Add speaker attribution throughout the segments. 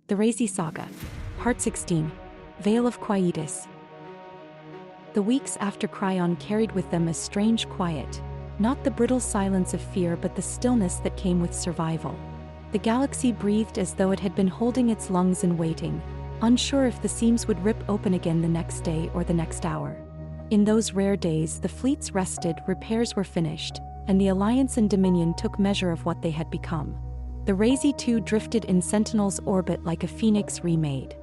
Speaker 1: The Razee Saga. Part 16. Veil of Quietus. The weeks after Cryon carried with them a strange quiet, not the brittle silence of fear but the stillness that came with survival. The galaxy breathed as though it had been holding its lungs in waiting, unsure if the seams would rip open again the next day or the next hour. In those rare days the fleets rested, repairs were finished, and the Alliance and Dominion took measure of what they had become. The Razee II drifted in Sentinel's orbit like a phoenix remade.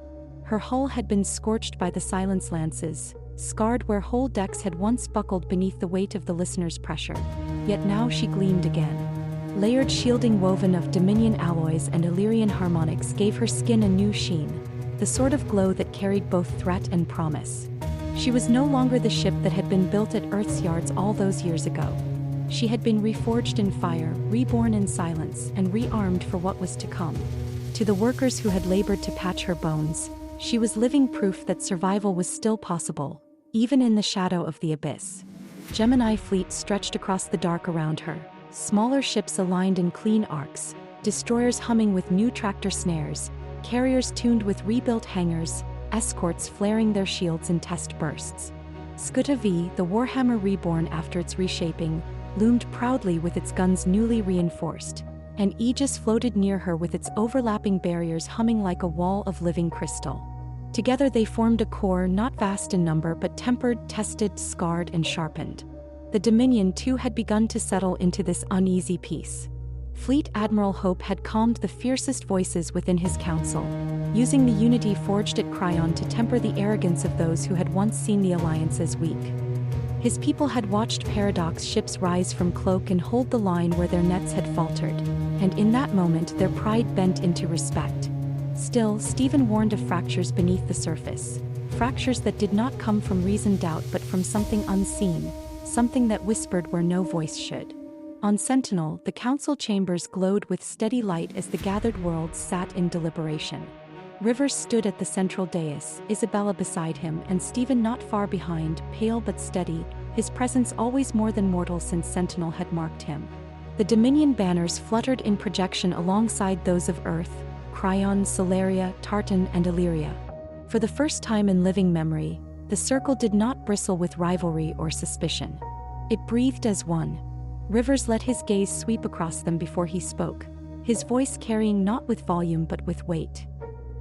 Speaker 1: Her hull had been scorched by the silence lances, scarred where whole decks had once buckled beneath the weight of the listener's pressure. Yet now she gleamed again. Layered shielding woven of Dominion alloys and Illyrian harmonics gave her skin a new sheen, the sort of glow that carried both threat and promise. She was no longer the ship that had been built at Earth's yards all those years ago. She had been reforged in fire, reborn in silence, and rearmed for what was to come. To the workers who had labored to patch her bones, she was living proof that survival was still possible, even in the shadow of the abyss. Gemini fleet stretched across the dark around her, smaller ships aligned in clean arcs, destroyers humming with new tractor snares, carriers tuned with rebuilt hangars, escorts flaring their shields in test bursts. Skuta V, the Warhammer reborn after its reshaping, loomed proudly with its guns newly reinforced, and Aegis floated near her with its overlapping barriers humming like a wall of living crystal. Together they formed a core not vast in number but tempered, tested, scarred, and sharpened. The Dominion too had begun to settle into this uneasy peace. Fleet Admiral Hope had calmed the fiercest voices within his council, using the unity forged at Cryon to temper the arrogance of those who had once seen the Alliance as weak. His people had watched Paradox ships rise from cloak and hold the line where their nets had faltered, and in that moment their pride bent into respect. Still, Stephen warned of fractures beneath the surface, fractures that did not come from reasoned doubt but from something unseen, something that whispered where no voice should. On Sentinel, the council chambers glowed with steady light as the gathered worlds sat in deliberation. Rivers stood at the central dais, Isabella beside him, and Stephen not far behind, pale but steady, his presence always more than mortal since Sentinel had marked him. The Dominion banners fluttered in projection alongside those of Earth, Cryon, Solaria, Tartan, and Illyria. For the first time in living memory, the circle did not bristle with rivalry or suspicion. It breathed as one. Rivers let his gaze sweep across them before he spoke, his voice carrying not with volume but with weight.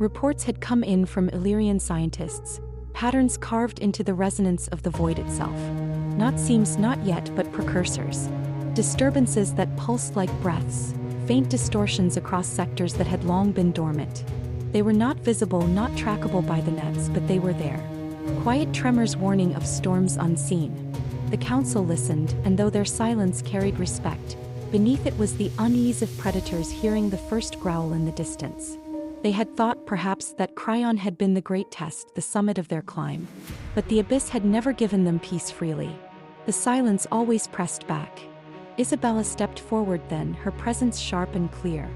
Speaker 1: Reports had come in from Illyrian scientists, patterns carved into the resonance of the void itself. Not seams not yet but precursors. Disturbances that pulsed like breaths, faint distortions across sectors that had long been dormant. They were not visible, not trackable by the nets, but they were there. Quiet tremors warning of storms unseen. The council listened, and though their silence carried respect, beneath it was the unease of predators hearing the first growl in the distance. They had thought perhaps that Cryon had been the great test, the summit of their climb. But the abyss had never given them peace freely. The silence always pressed back. Isabella stepped forward then, her presence sharp and clear.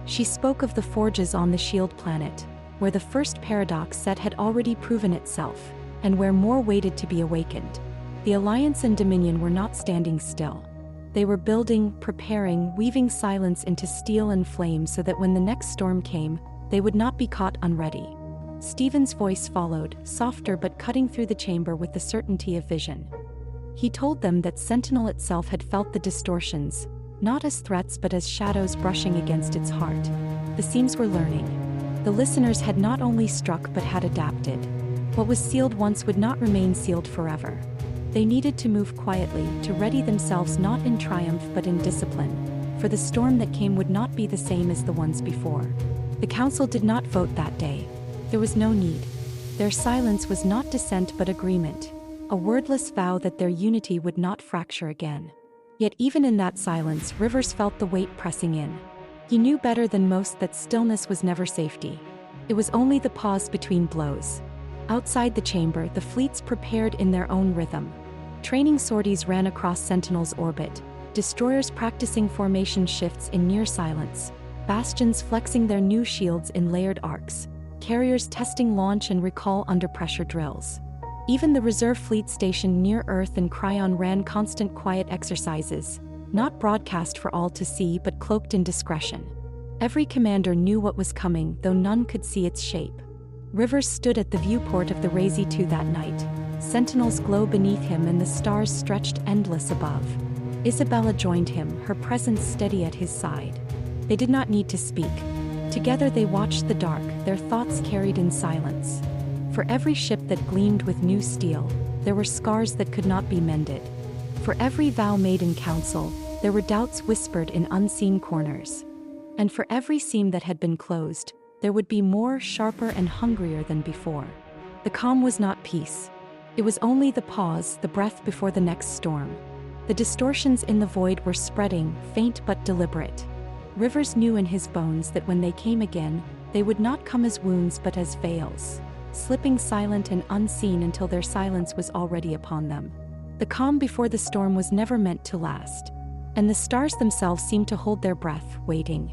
Speaker 1: She spoke of the forges on the Shield planet, where the first paradox set had already proven itself, and where more waited to be awakened. The Alliance and Dominion were not standing still. They were building, preparing, weaving silence into steel and flame so that when the next storm came, they would not be caught unready. Stephen's voice followed, softer but cutting through the chamber with the certainty of vision. He told them that Sentinel itself had felt the distortions, not as threats but as shadows brushing against its heart. The seams were learning. The listeners had not only struck but had adapted. What was sealed once would not remain sealed forever. They needed to move quietly, to ready themselves not in triumph but in discipline, for the storm that came would not be the same as the ones before. The council did not vote that day. There was no need. Their silence was not dissent but agreement, a wordless vow that their unity would not fracture again. Yet even in that silence, Rivers felt the weight pressing in. He knew better than most that stillness was never safety. It was only the pause between blows. Outside the chamber, the fleets prepared in their own rhythm. Training sorties ran across Sentinel's orbit, destroyers practicing formation shifts in near silence, bastions flexing their new shields in layered arcs, carriers testing launch and recall under pressure drills. Even the reserve fleet stationed near Earth and Cryon ran constant quiet exercises, not broadcast for all to see but cloaked in discretion. Every commander knew what was coming, though none could see its shape. Rivers stood at the viewport of the Razee 2 that night. Sentinels glow beneath him and the stars stretched endless above. Isabella joined him, her presence steady at his side. They did not need to speak. Together they watched the dark, their thoughts carried in silence. For every ship that gleamed with new steel, there were scars that could not be mended. For every vow made in council, there were doubts whispered in unseen corners. And for every seam that had been closed, there would be more, sharper and hungrier than before. The calm was not peace. It was only the pause, the breath before the next storm. The distortions in the void were spreading, faint but deliberate. Rivers knew in his bones that when they came again, they would not come as wounds but as veils, slipping silent and unseen until their silence was already upon them. The calm before the storm was never meant to last, and the stars themselves seemed to hold their breath, waiting.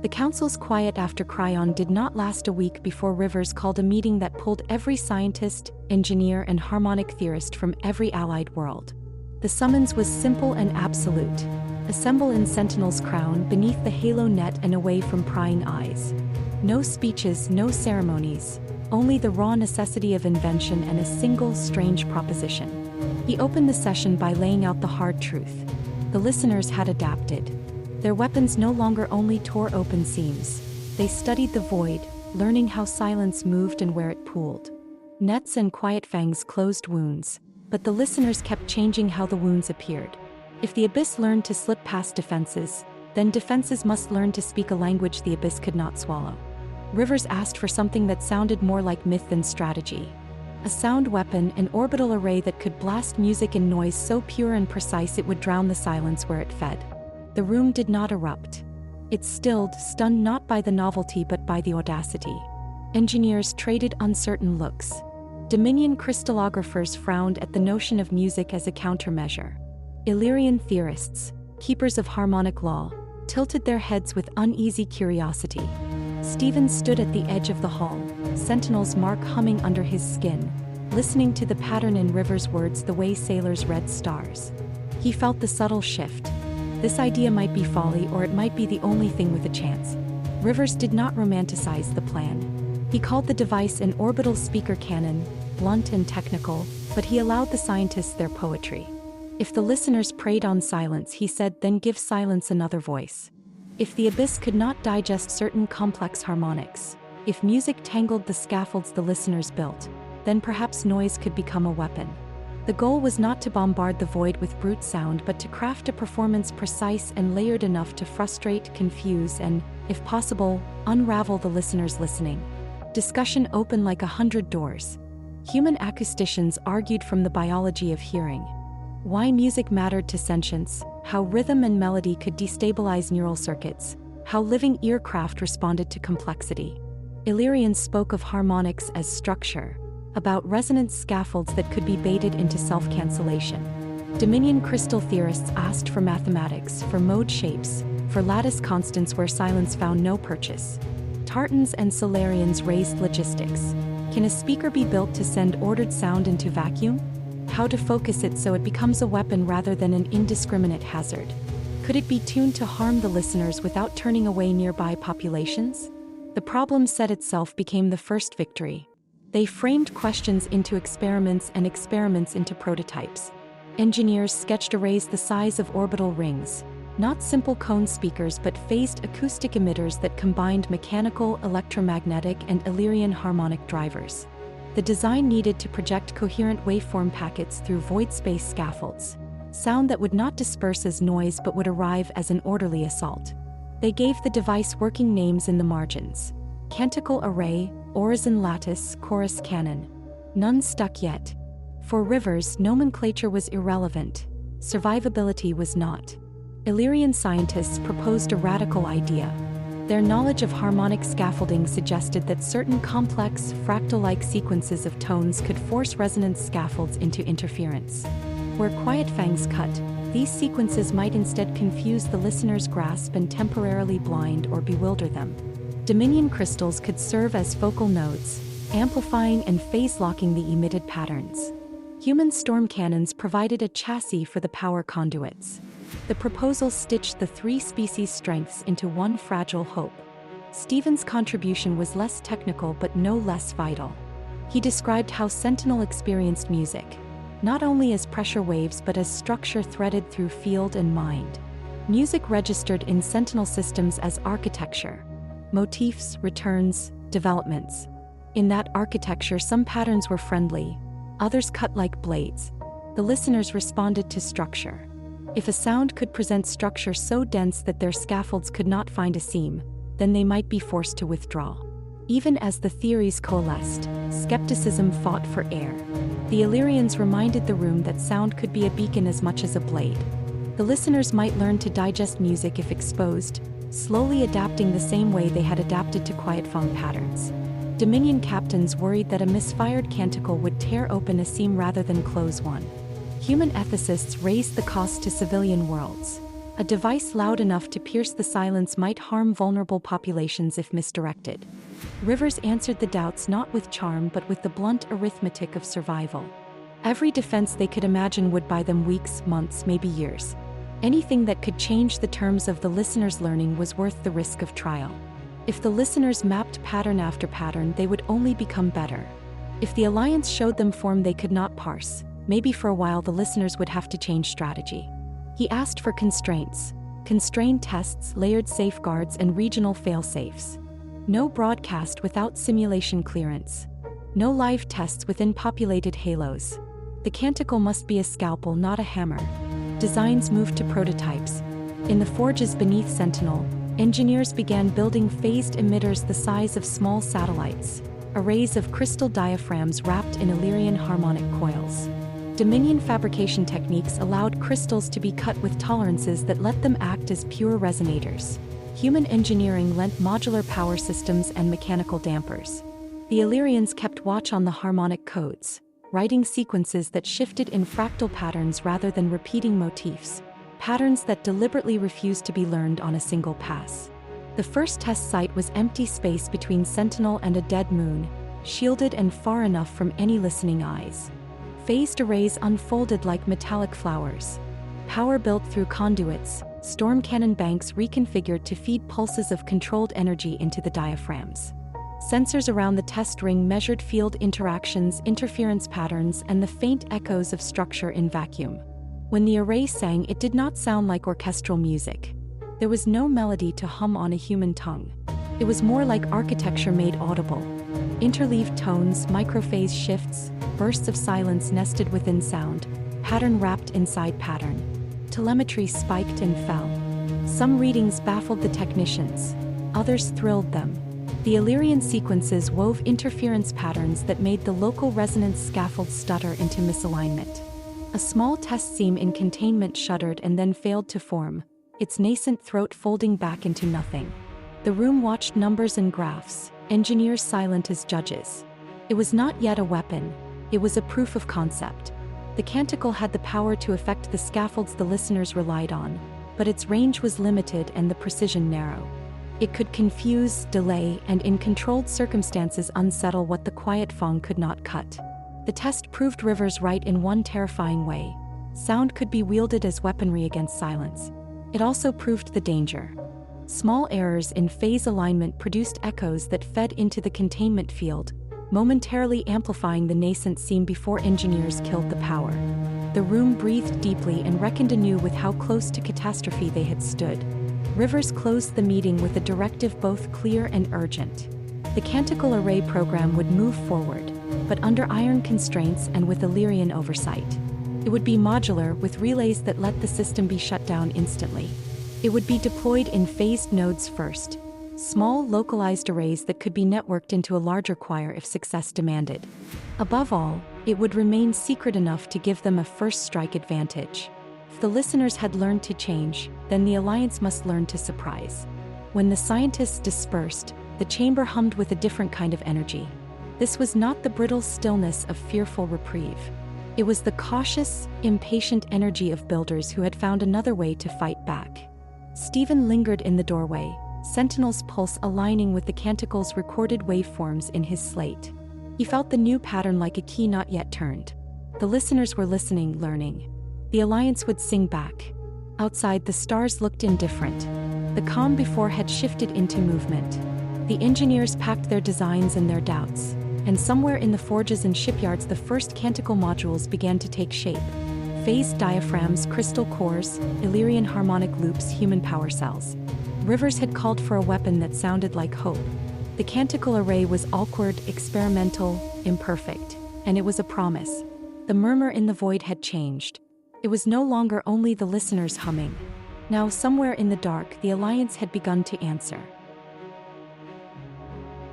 Speaker 1: The council's quiet after Cryon did not last a week before Rivers called a meeting that pulled every scientist, engineer and harmonic theorist from every allied world. The summons was simple and absolute. Assemble in Sentinel's crown, beneath the halo net and away from prying eyes. No speeches, no ceremonies, only the raw necessity of invention and a single strange proposition. He opened the session by laying out the hard truth. The listeners had adapted. Their weapons no longer only tore open seams. They studied the void, learning how silence moved and where it pooled. Nets and quiet fangs closed wounds, but the listeners kept changing how the wounds appeared. If the abyss learned to slip past defenses, then defenses must learn to speak a language the abyss could not swallow. Rivers asked for something that sounded more like myth than strategy. A sound weapon, an orbital array that could blast music and noise so pure and precise it would drown the silence where it fed. The room did not erupt. It stilled, stunned not by the novelty but by the audacity. Engineers traded uncertain looks. Dominion crystallographers frowned at the notion of music as a countermeasure. Illyrian theorists, keepers of harmonic law, tilted their heads with uneasy curiosity. Stephen stood at the edge of the hall, Sentinel's mark humming under his skin, listening to the pattern in Rivers' words the way sailors read stars. He felt the subtle shift. This idea might be folly or it might be the only thing with a chance. Rivers did not romanticize the plan. He called the device an orbital speaker cannon, blunt and technical, but he allowed the scientists their poetry. If the listeners preyed on silence, he said, then give silence another voice. If the abyss could not digest certain complex harmonics, if music tangled the scaffolds the listeners built, then perhaps noise could become a weapon. The goal was not to bombard the void with brute sound but to craft a performance precise and layered enough to frustrate, confuse and, if possible, unravel the listeners listening. Discussion opened like 100 doors. Human acousticians argued from the biology of hearing. Why music mattered to sentience, how rhythm and melody could destabilize neural circuits, how living earcraft responded to complexity. Illyrians spoke of harmonics as structure, about resonance scaffolds that could be baited into self-cancellation. Dominion crystal theorists asked for mathematics, for mode shapes, for lattice constants where silence found no purchase. Tartans and Solarians raised logistics. Can a speaker be built to send ordered sound into vacuum? How to focus it so it becomes a weapon rather than an indiscriminate hazard? Could it be tuned to harm the listeners without turning away nearby populations? The problem set itself became the first victory. They framed questions into experiments and experiments into prototypes. Engineers sketched arrays the size of orbital rings, not simple cone speakers but phased acoustic emitters that combined mechanical, electromagnetic and Illyrian harmonic drivers. The design needed to project coherent waveform packets through void space scaffolds, sound that would not disperse as noise but would arrive as an orderly assault. They gave the device working names in the margins: Canticle Array, Orison Lattice, Chorus Cannon. None stuck yet. For Rivers, nomenclature was irrelevant. Survivability was not. Illyrian scientists proposed a radical idea. Their knowledge of harmonic scaffolding suggested that certain complex, fractal-like sequences of tones could force resonance scaffolds into interference. Where quiet fangs cut, these sequences might instead confuse the listener's grasp and temporarily blind or bewilder them. Dominion crystals could serve as focal nodes, amplifying and phase-locking the emitted patterns. Human storm cannons provided a chassis for the power conduits. The proposal stitched the three species' strengths into one fragile hope. Stephen's contribution was less technical but no less vital. He described how Sentinel experienced music, not only as pressure waves but as structure threaded through field and mind. Music registered in Sentinel systems as architecture, motifs, returns, developments. In that architecture, some patterns were friendly, others cut like blades. The listeners responded to structure. If a sound could present structure so dense that their scaffolds could not find a seam, then they might be forced to withdraw. Even as the theories coalesced, skepticism fought for air. The Illyrians reminded the room that sound could be a beacon as much as a blade. The listeners might learn to digest music if exposed, slowly adapting the same way they had adapted to Quietphone patterns. Dominion captains worried that a misfired canticle would tear open a seam rather than close one. Human ethicists raised the cost to civilian worlds. A device loud enough to pierce the silence might harm vulnerable populations if misdirected. Rivers answered the doubts not with charm but with the blunt arithmetic of survival. Every defense they could imagine would buy them weeks, months, maybe years. Anything that could change the terms of the listener's learning was worth the risk of trial. If the listeners mapped pattern after pattern, they would only become better. If the Alliance showed them form they could not parse, maybe for a while the listeners would have to change strategy. He asked for constraints, constrained tests, layered safeguards, and regional fail-safes. No broadcast without simulation clearance. No live tests within populated halos. The canticle must be a scalpel, not a hammer. Designs moved to prototypes. In the forges beneath Sentinel, engineers began building phased emitters the size of small satellites, arrays of crystal diaphragms wrapped in Illyrian harmonic coils. Dominion fabrication techniques allowed crystals to be cut with tolerances that let them act as pure resonators. Human engineering lent modular power systems and mechanical dampers. The Illyrians kept watch on the harmonic codes, writing sequences that shifted in fractal patterns rather than repeating motifs, patterns that deliberately refused to be learned on a single pass. The first test site was empty space between Sentinel and a dead moon, shielded and far enough from any listening eyes. Phased arrays unfolded like metallic flowers. Power built through conduits, storm cannon banks reconfigured to feed pulses of controlled energy into the diaphragms. Sensors around the test ring measured field interactions, interference patterns, and the faint echoes of structure in vacuum. When the array sang, it did not sound like orchestral music. There was no melody to hum on a human tongue. It was more like architecture made audible. Interleaved tones, microphase shifts, bursts of silence nested within sound, pattern wrapped inside pattern. Telemetry spiked and fell. Some readings baffled the technicians, others thrilled them. The Illyrian sequences wove interference patterns that made the local resonance scaffold stutter into misalignment. A small test seam in containment shuddered and then failed to form, its nascent throat folding back into nothing. The room watched numbers and graphs, engineers silent as judges. It was not yet a weapon, it was a proof of concept. The canticle had the power to affect the scaffolds the listeners relied on, but its range was limited and the precision narrow. It could confuse, delay, and in controlled circumstances unsettle what the Quietphone could not cut. The test proved Rivers right in one terrifying way. Sound could be wielded as weaponry against silence. It also proved the danger. Small errors in phase alignment produced echoes that fed into the containment field, momentarily amplifying the nascent seam before engineers killed the power. The room breathed deeply and reckoned anew with how close to catastrophe they had stood. Rivers closed the meeting with a directive both clear and urgent. The canticle array program would move forward, but under iron constraints and with Illyrian oversight. It would be modular, with relays that let the system be shut down instantly. It would be deployed in phased nodes first, small localized arrays that could be networked into a larger choir if success demanded. Above all, it would remain secret enough to give them a first strike advantage. If the listeners had learned to change, then the Alliance must learn to surprise. When the scientists dispersed, the chamber hummed with a different kind of energy. This was not the brittle stillness of fearful reprieve. It was the cautious, impatient energy of builders who had found another way to fight back. Stephen lingered in the doorway, Sentinel's pulse aligning with the canticle's recorded waveforms in his slate. He felt the new pattern like a key not yet turned. The listeners were listening, learning. The Alliance would sing back. Outside, the stars looked indifferent. The calm before had shifted into movement. The engineers packed their designs and their doubts, and somewhere in the forges and shipyards the first canticle modules began to take shape. Phased diaphragms, crystal cores, Illyrian harmonic loops, human power cells. Rivers had called for a weapon that sounded like hope. The canticle array was awkward, experimental, imperfect, and it was a promise. The murmur in the void had changed. It was no longer only the listeners humming. Now, somewhere in the dark, the Alliance had begun to answer.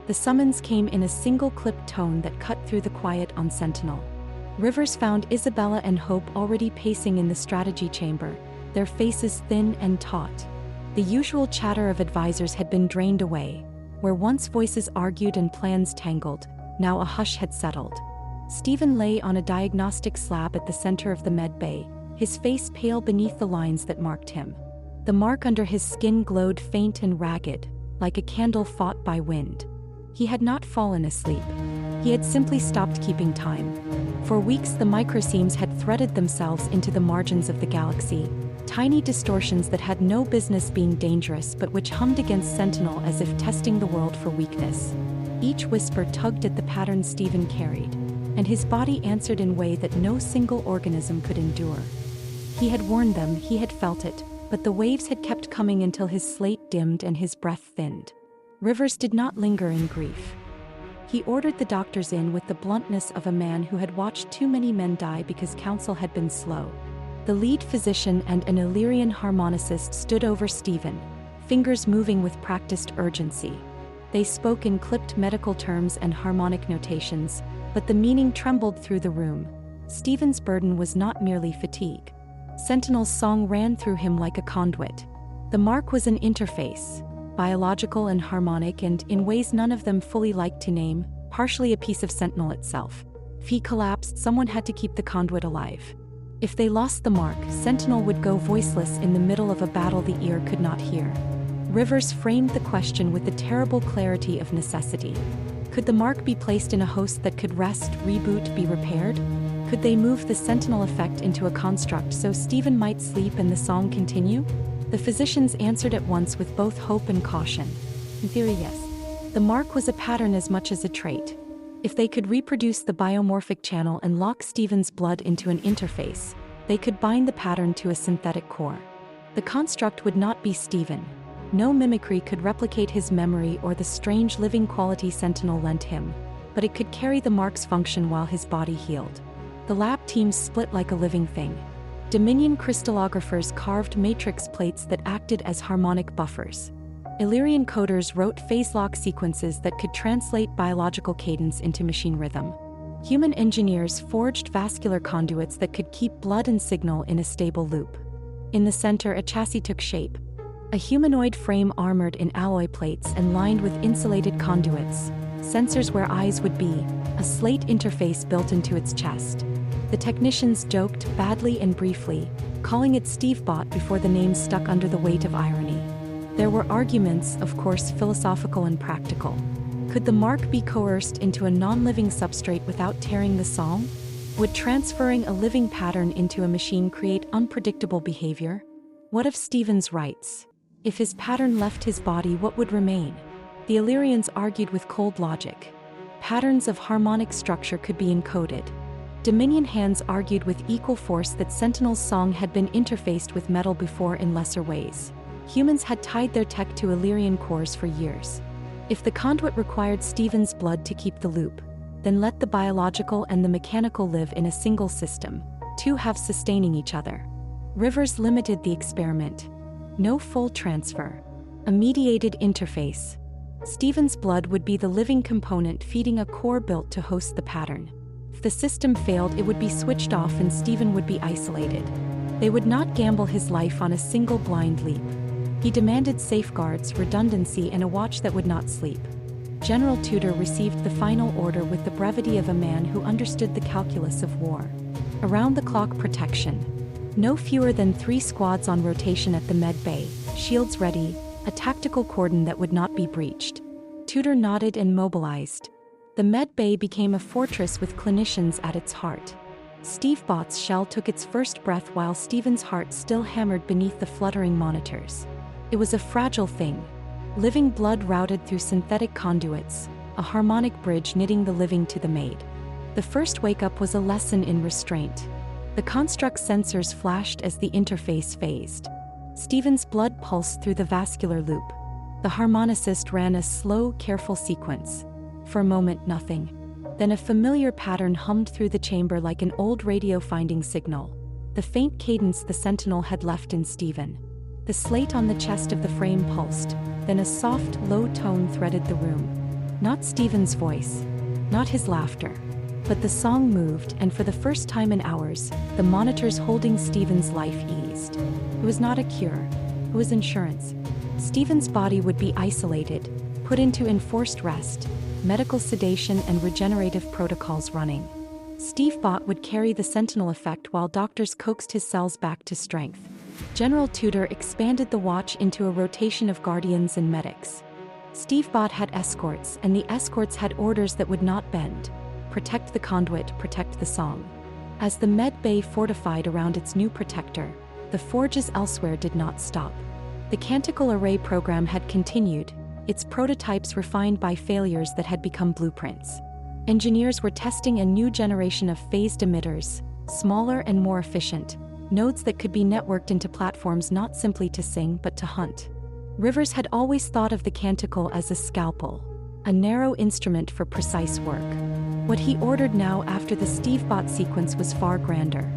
Speaker 1: The summons came in a single clipped tone that cut through the quiet on Sentinel. Rivers found Isabella and Hope already pacing in the strategy chamber, their faces thin and taut. The usual chatter of advisors had been drained away. Where once voices argued and plans tangled, now a hush had settled. Stephen lay on a diagnostic slab at the center of the med bay, his face pale beneath the lines that marked him. The mark under his skin glowed faint and ragged, like a candle fought by wind. He had not fallen asleep. He had simply stopped keeping time. For weeks the microseams had threaded themselves into the margins of the galaxy, tiny distortions that had no business being dangerous but which hummed against Sentinel as if testing the world for weakness. Each whisper tugged at the pattern Stephen carried, and his body answered in a way that no single organism could endure. He had warned them, he had felt it, but the waves had kept coming until his slate dimmed and his breath thinned. Rivers did not linger in grief. He ordered the doctors in with the bluntness of a man who had watched too many men die because counsel had been slow. The lead physician and an Illyrian harmonicist stood over Stephen, fingers moving with practiced urgency. They spoke in clipped medical terms and harmonic notations, but the meaning trembled through the room. Stephen's burden was not merely fatigue. Sentinel's song ran through him like a conduit. The mark was an interface, biological and harmonic, and in ways none of them fully liked to name, partially a piece of Sentinel itself. If he collapsed, someone had to keep the conduit alive. If they lost the mark, Sentinel would go voiceless in the middle of a battle the ear could not hear. Rivers framed the question with the terrible clarity of necessity. Could the mark be placed in a host that could rest, reboot, be repaired? Could they move the Sentinel effect into a construct so Stephen might sleep and the song continue? The physicians answered at once with both hope and caution. In theory, yes. The mark was a pattern as much as a trait. If they could reproduce the biomorphic channel and lock Stephen's blood into an interface, they could bind the pattern to a synthetic core. The construct would not be Stephen. No mimicry could replicate his memory or the strange living quality Sentinel lent him, but it could carry the mark's function while his body healed. The lab teams split like a living thing. Dominion crystallographers carved matrix plates that acted as harmonic buffers. Illyrian coders wrote phase-lock sequences that could translate biological cadence into machine rhythm. Human engineers forged vascular conduits that could keep blood and signal in a stable loop. In the center, a chassis took shape. A humanoid frame armored in alloy plates and lined with insulated conduits, sensors where eyes would be, a slate interface built into its chest. The technicians joked, badly and briefly, calling it SteveBot before the name stuck under the weight of irony. There were arguments, of course philosophical and practical. Could the mark be coerced into a non-living substrate without tearing the song? Would transferring a living pattern into a machine create unpredictable behavior? What of Stephen's rights? If his pattern left his body, what would remain? The Illyrians argued with cold logic. Patterns of harmonic structure could be encoded. Dominion hands argued with equal force that Sentinel's song had been interfaced with metal before in lesser ways. Humans had tied their tech to Illyrian cores for years. If the conduit required Stephen's blood to keep the loop, then let the biological and the mechanical live in a single system, two halves sustaining each other. Rivers limited the experiment. No full transfer. A mediated interface. Stephen's blood would be the living component feeding a core built to host the pattern. If the system failed, it would be switched off and Stephen would be isolated. They would not gamble his life on a single blind leap. He demanded safeguards, redundancy, and a watch that would not sleep. General Tudor received the final order with the brevity of a man who understood the calculus of war. Around-the-clock protection. No fewer than 3 squads on rotation at the med bay, shields ready, a tactical cordon that would not be breached. Tudor nodded and mobilized. The med bay became a fortress with clinicians at its heart. Steve Bott's shell took its first breath while Steven's heart still hammered beneath the fluttering monitors. It was a fragile thing. Living blood routed through synthetic conduits, a harmonic bridge knitting the living to the made. The first wake-up was a lesson in restraint. The construct's sensors flashed as the interface phased. Steven's blood pulsed through the vascular loop. The harmonicist ran a slow, careful sequence. For a moment, nothing. Then a familiar pattern hummed through the chamber like an old radio finding signal. The faint cadence the sentinel had left in Steven. The slate on the chest of the frame pulsed, then a soft, low tone threaded the room. Not Steven's voice, not his laughter. But the song moved, and for the first time in hours, the monitors holding Steven's life eased. It was not a cure, it was insurance. Steven's body would be isolated, put into enforced rest, medical sedation and regenerative protocols running. Steve Bott would carry the sentinel effect while doctors coaxed his cells back to strength. General Tudor expanded the watch into a rotation of guardians and medics. Steve Bott had escorts, and the escorts had orders that would not bend. Protect the conduit, protect the song. As the med bay fortified around its new protector, the forges elsewhere did not stop. The Canticle Array program had continued, its prototypes refined by failures that had become blueprints. Engineers were testing a new generation of phased emitters, smaller and more efficient, nodes that could be networked into platforms not simply to sing but to hunt. Rivers had always thought of the Canticle as a scalpel, a narrow instrument for precise work. What he ordered now after the Steve Bott sequence was far grander.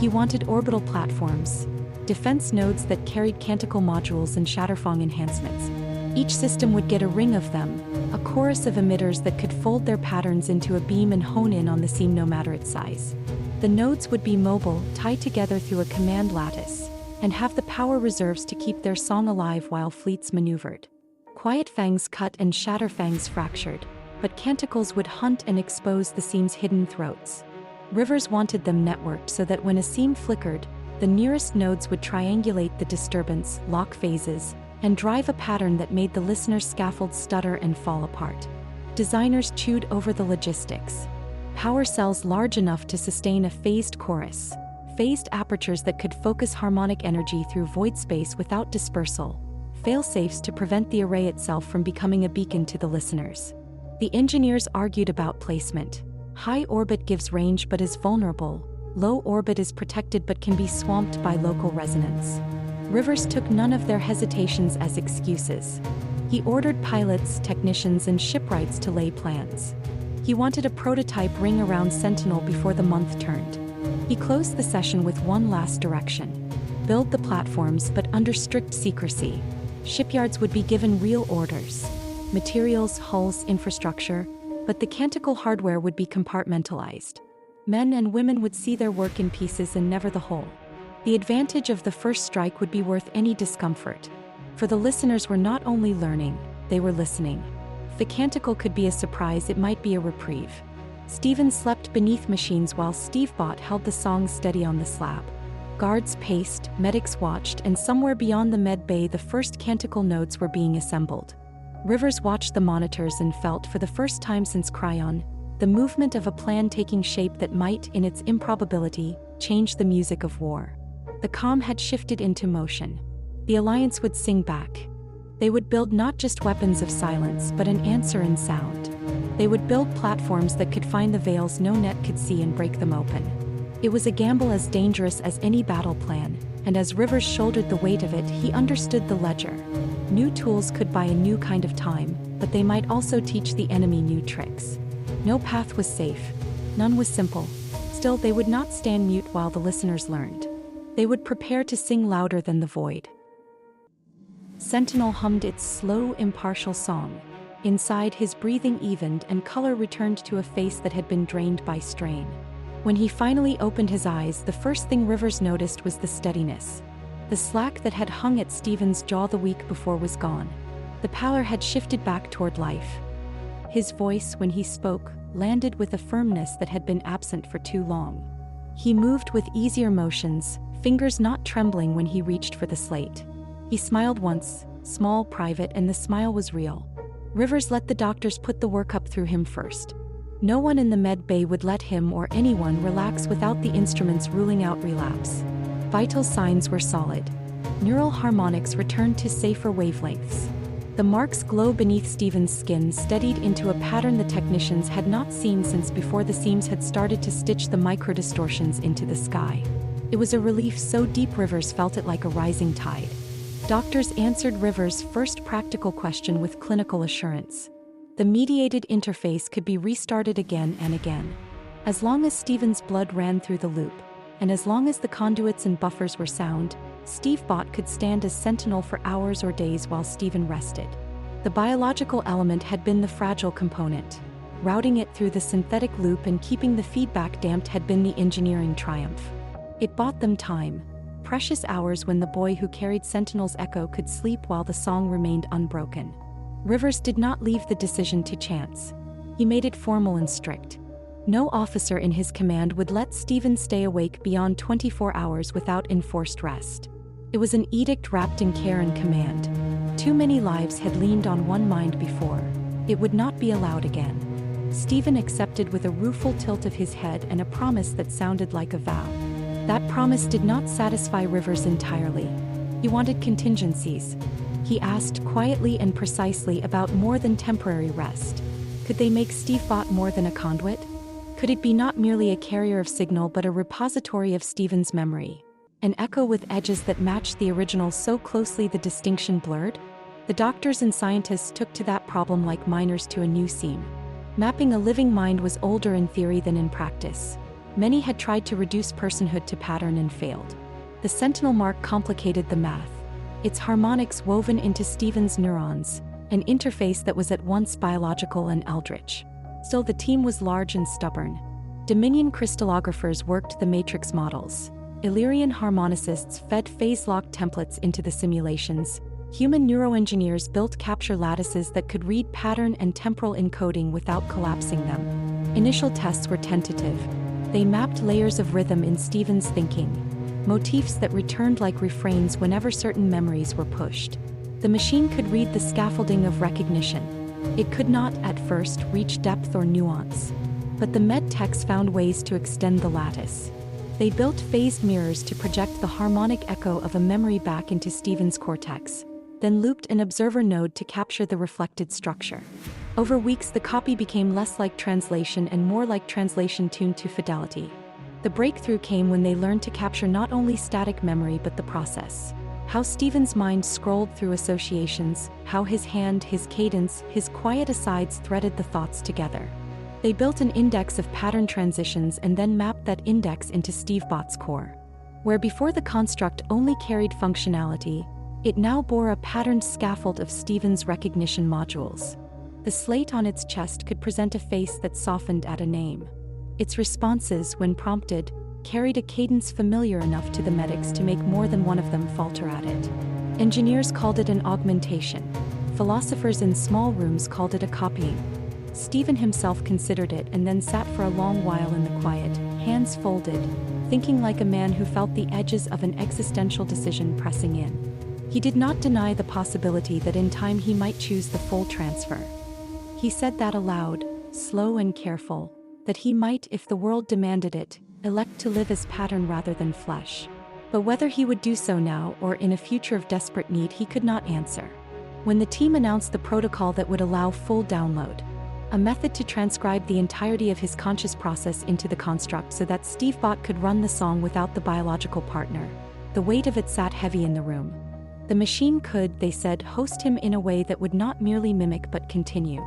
Speaker 1: He wanted orbital platforms, defense nodes that carried Canticle modules and Shatterfong enhancements. Each system would get a ring of them, a chorus of emitters that could fold their patterns into a beam and hone in on the seam no matter its size. The nodes would be mobile, tied together through a command lattice, and have the power reserves to keep their song alive while fleets maneuvered. Quiet fangs cut and Shatterfangs fractured, but Canticles would hunt and expose the seam's hidden throats. Rivers wanted them networked so that when a seam flickered, the nearest nodes would triangulate the disturbance, lock phases, and drive a pattern that made the listener's scaffold stutter and fall apart. Designers chewed over the logistics. Power cells large enough to sustain a phased chorus, phased apertures that could focus harmonic energy through void space without dispersal, fail-safes to prevent the array itself from becoming a beacon to the listeners. The engineers argued about placement. High orbit gives range but is vulnerable. Low orbit is protected but can be swamped by local resonance. Rivers took none of their hesitations as excuses. He ordered pilots, technicians, and shipwrights to lay plans. He wanted a prototype ring around Sentinel before the month turned. He closed the session with one last direction. Build the platforms, but under strict secrecy. Shipyards would be given real orders. Materials, hulls, infrastructure, but the Canticle hardware would be compartmentalized. Men and women would see their work in pieces and never the whole. The advantage of the first strike would be worth any discomfort. For the listeners were not only learning, they were listening. If the Canticle could be a surprise, it might be a reprieve. Steven slept beneath machines while Steve Bott held the song steady on the slab. Guards paced, medics watched, and somewhere beyond the med bay the first Canticle nodes were being assembled. Rivers watched the monitors and felt, for the first time since Cryon, the movement of a plan taking shape that might, in its improbability, change the music of war. The comm had shifted into motion. The Alliance would sing back. They would build not just weapons of silence but an answer in sound. They would build platforms that could find the veils no net could see and break them open. It was a gamble as dangerous as any battle plan, and as Rivers shouldered the weight of it, he understood the ledger. New tools could buy a new kind of time, but they might also teach the enemy new tricks. No path was safe. None was simple. Still, they would not stand mute while the listeners learned. They would prepare to sing louder than the void. Sentinel hummed its slow, impartial song. Inside, his breathing evened and color returned to a face that had been drained by strain. When he finally opened his eyes, the first thing Rivers noticed was the steadiness. The slack that had hung at Steven's jaw the week before was gone. The pallor had shifted back toward life. His voice, when he spoke, landed with a firmness that had been absent for too long. He moved with easier motions, fingers not trembling when he reached for the slate. He smiled once, small, private, and the smile was real. Rivers let the doctors put the work up through him first. No one in the med bay would let him or anyone relax without the instruments ruling out relapse. Vital signs were solid. Neural harmonics returned to safer wavelengths. The marks glow beneath Stephen's skin steadied into a pattern the technicians had not seen since before the seams had started to stitch the micro-distortions into the sky. It was a relief so deep Rivers felt it like a rising tide. Doctors answered Rivers' first practical question with clinical assurance. The mediated interface could be restarted again and again. As long as Stephen's blood ran through the loop, and as long as the conduits and buffers were sound, SyFy could stand as sentinel for hours or days while Stephen rested. The biological element had been the fragile component. Routing it through the synthetic loop and keeping the feedback damped had been the engineering triumph. It bought them time. Precious hours when the boy who carried Sentinel's echo could sleep while the song remained unbroken. Rivers did not leave the decision to chance. He made it formal and strict. No officer in his command would let Stephen stay awake beyond 24 hours without enforced rest. It was an edict wrapped in care and command. Too many lives had leaned on one mind before. It would not be allowed again. Stephen accepted with a rueful tilt of his head and a promise that sounded like a vow. That promise did not satisfy Rivers entirely. He wanted contingencies. He asked quietly and precisely about more than temporary rest. Could they make SyFy more than a conduit? Could it be not merely a carrier of signal but a repository of Stephen's memory? An echo with edges that matched the original so closely the distinction blurred? The doctors and scientists took to that problem like miners to a new seam. Mapping a living mind was older in theory than in practice. Many had tried to reduce personhood to pattern and failed. The sentinel mark complicated the math. Its harmonics woven into Stephen's neurons, an interface that was at once biological and eldritch. Still, the team was large and stubborn. Dominion crystallographers worked the matrix models. Illyrian harmonicists fed phase-locked templates into the simulations. Human neuroengineers built capture lattices that could read pattern and temporal encoding without collapsing them. Initial tests were tentative. They mapped layers of rhythm in Stephen's thinking, motifs that returned like refrains whenever certain memories were pushed. The machine could read the scaffolding of recognition. It could not, at first, reach depth or nuance. But the med-techs found ways to extend the lattice. They built phased mirrors to project the harmonic echo of a memory back into Stephen's cortex, then looped an observer node to capture the reflected structure. Over weeks, the copy became less like translation and more like translation tuned to fidelity. The breakthrough came when they learned to capture not only static memory but the process. How Stephen's mind scrolled through associations, how his hand, his cadence, his quiet asides threaded the thoughts together. They built an index of pattern transitions and then mapped that index into SyFy's core. Where before the construct only carried functionality, it now bore a patterned scaffold of Stephen's recognition modules. The slate on its chest could present a face that softened at a name. Its responses, when prompted, carried a cadence familiar enough to the medics to make more than one of them falter at it. Engineers called it an augmentation. Philosophers in small rooms called it a copying. Stephen himself considered it and then sat for a long while in the quiet, hands folded, thinking like a man who felt the edges of an existential decision pressing in. He did not deny the possibility that in time he might choose the full transfer. He said that aloud, slow and careful, that he might, if the world demanded it, elect to live as pattern rather than flesh. But whether he would do so now or in a future of desperate need, he could not answer. When the team announced the protocol that would allow full download, a method to transcribe the entirety of his conscious process into the construct so that SyFy could run the song without the biological partner, the weight of it sat heavy in the room. The machine could, they said, host him in a way that would not merely mimic but continue.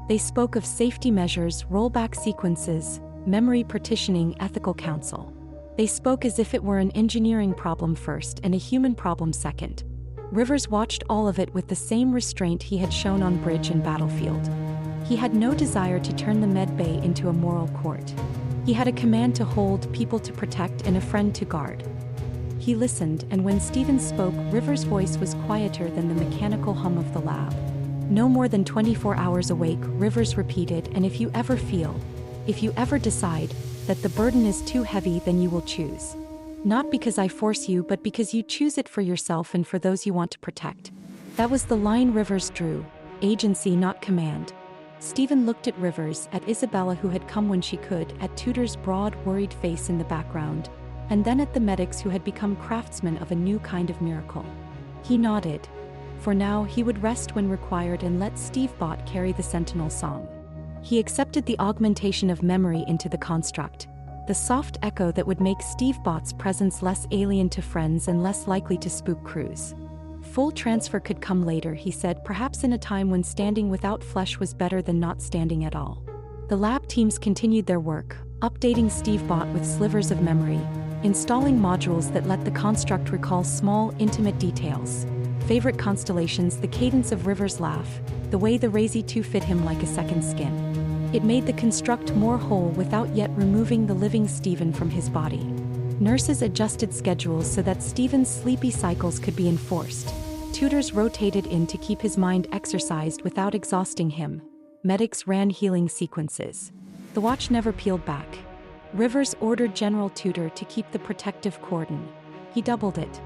Speaker 1: They spoke of safety measures, rollback sequences, memory partitioning, ethical counsel. They spoke as if it were an engineering problem first and a human problem second. Rivers watched all of it with the same restraint he had shown on bridge and battlefield. He had no desire to turn the med bay into a moral court. He had a command to hold, people to protect, and a friend to guard. He listened, and when Stephen spoke, Rivers' voice was quieter than the mechanical hum of the lab. No more than 24 hours awake, Rivers repeated, and if you ever feel, if you ever decide, that the burden is too heavy, then you will choose. Not because I force you, but because you choose it for yourself and for those you want to protect. That was the line Rivers drew, agency not command. Stephen looked at Rivers, at Isabella who had come when she could, at Tudor's broad, worried face in the background, and then at the medics who had become craftsmen of a new kind of miracle. He nodded. For now, he would rest when required and let Stevebot carry the Sentinel song. He accepted the augmentation of memory into the construct, the soft echo that would make Stevebot's presence less alien to friends and less likely to spook crews. Full transfer could come later, he said, perhaps in a time when standing without flesh was better than not standing at all. The lab teams continued their work, updating Stevebot with slivers of memory, installing modules that let the construct recall small, intimate details. Favorite constellations, the cadence of River's laugh, the way the Razee 2 fit him like a second skin. It made the construct more whole without yet removing the living Stephen from his body. Nurses adjusted schedules so that Stephen's sleepy cycles could be enforced. Tutors rotated in to keep his mind exercised without exhausting him. Medics ran healing sequences. The watch never peeled back. Rivers ordered General Tudor to keep the protective cordon. He doubled it.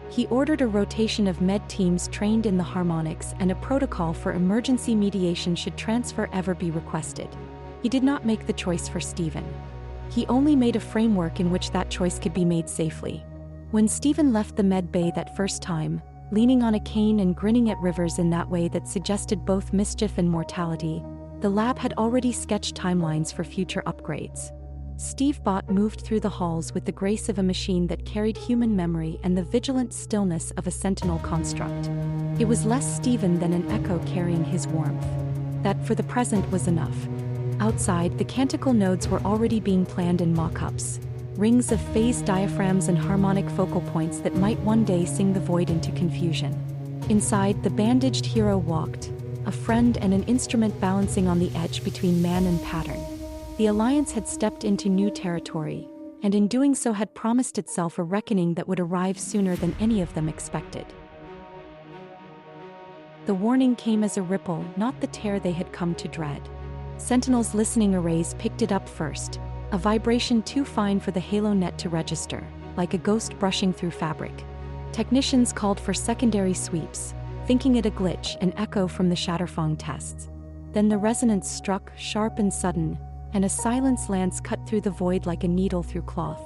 Speaker 1: He ordered a rotation of med teams trained in the harmonics and a protocol for emergency mediation should transfer ever be requested. He did not make the choice for Stephen. He only made a framework in which that choice could be made safely. When Stephen left the med bay that first time, leaning on a cane and grinning at Rivers in that way that suggested both mischief and mortality, the lab had already sketched timelines for future upgrades. Stevebot moved through the halls with the grace of a machine that carried human memory and the vigilant stillness of a sentinel construct. It was less Stephen than an echo carrying his warmth. That, for the present, was enough. Outside, the canticle nodes were already being planned in mock-ups, rings of phase diaphragms and harmonic focal points that might one day sing the void into confusion. Inside, the bandaged hero walked, a friend and an instrument balancing on the edge between man and pattern. The Alliance had stepped into new territory, and in doing so had promised itself a reckoning that would arrive sooner than any of them expected. The warning came as a ripple, not the tear they had come to dread. Sentinel's listening arrays picked it up first, a vibration too fine for the halo net to register, like a ghost brushing through fabric. Technicians called for secondary sweeps, thinking it a glitch, an echo from the Shatterfong tests. Then the resonance struck, sharp and sudden, and a silence lance cut through the void like a needle through cloth.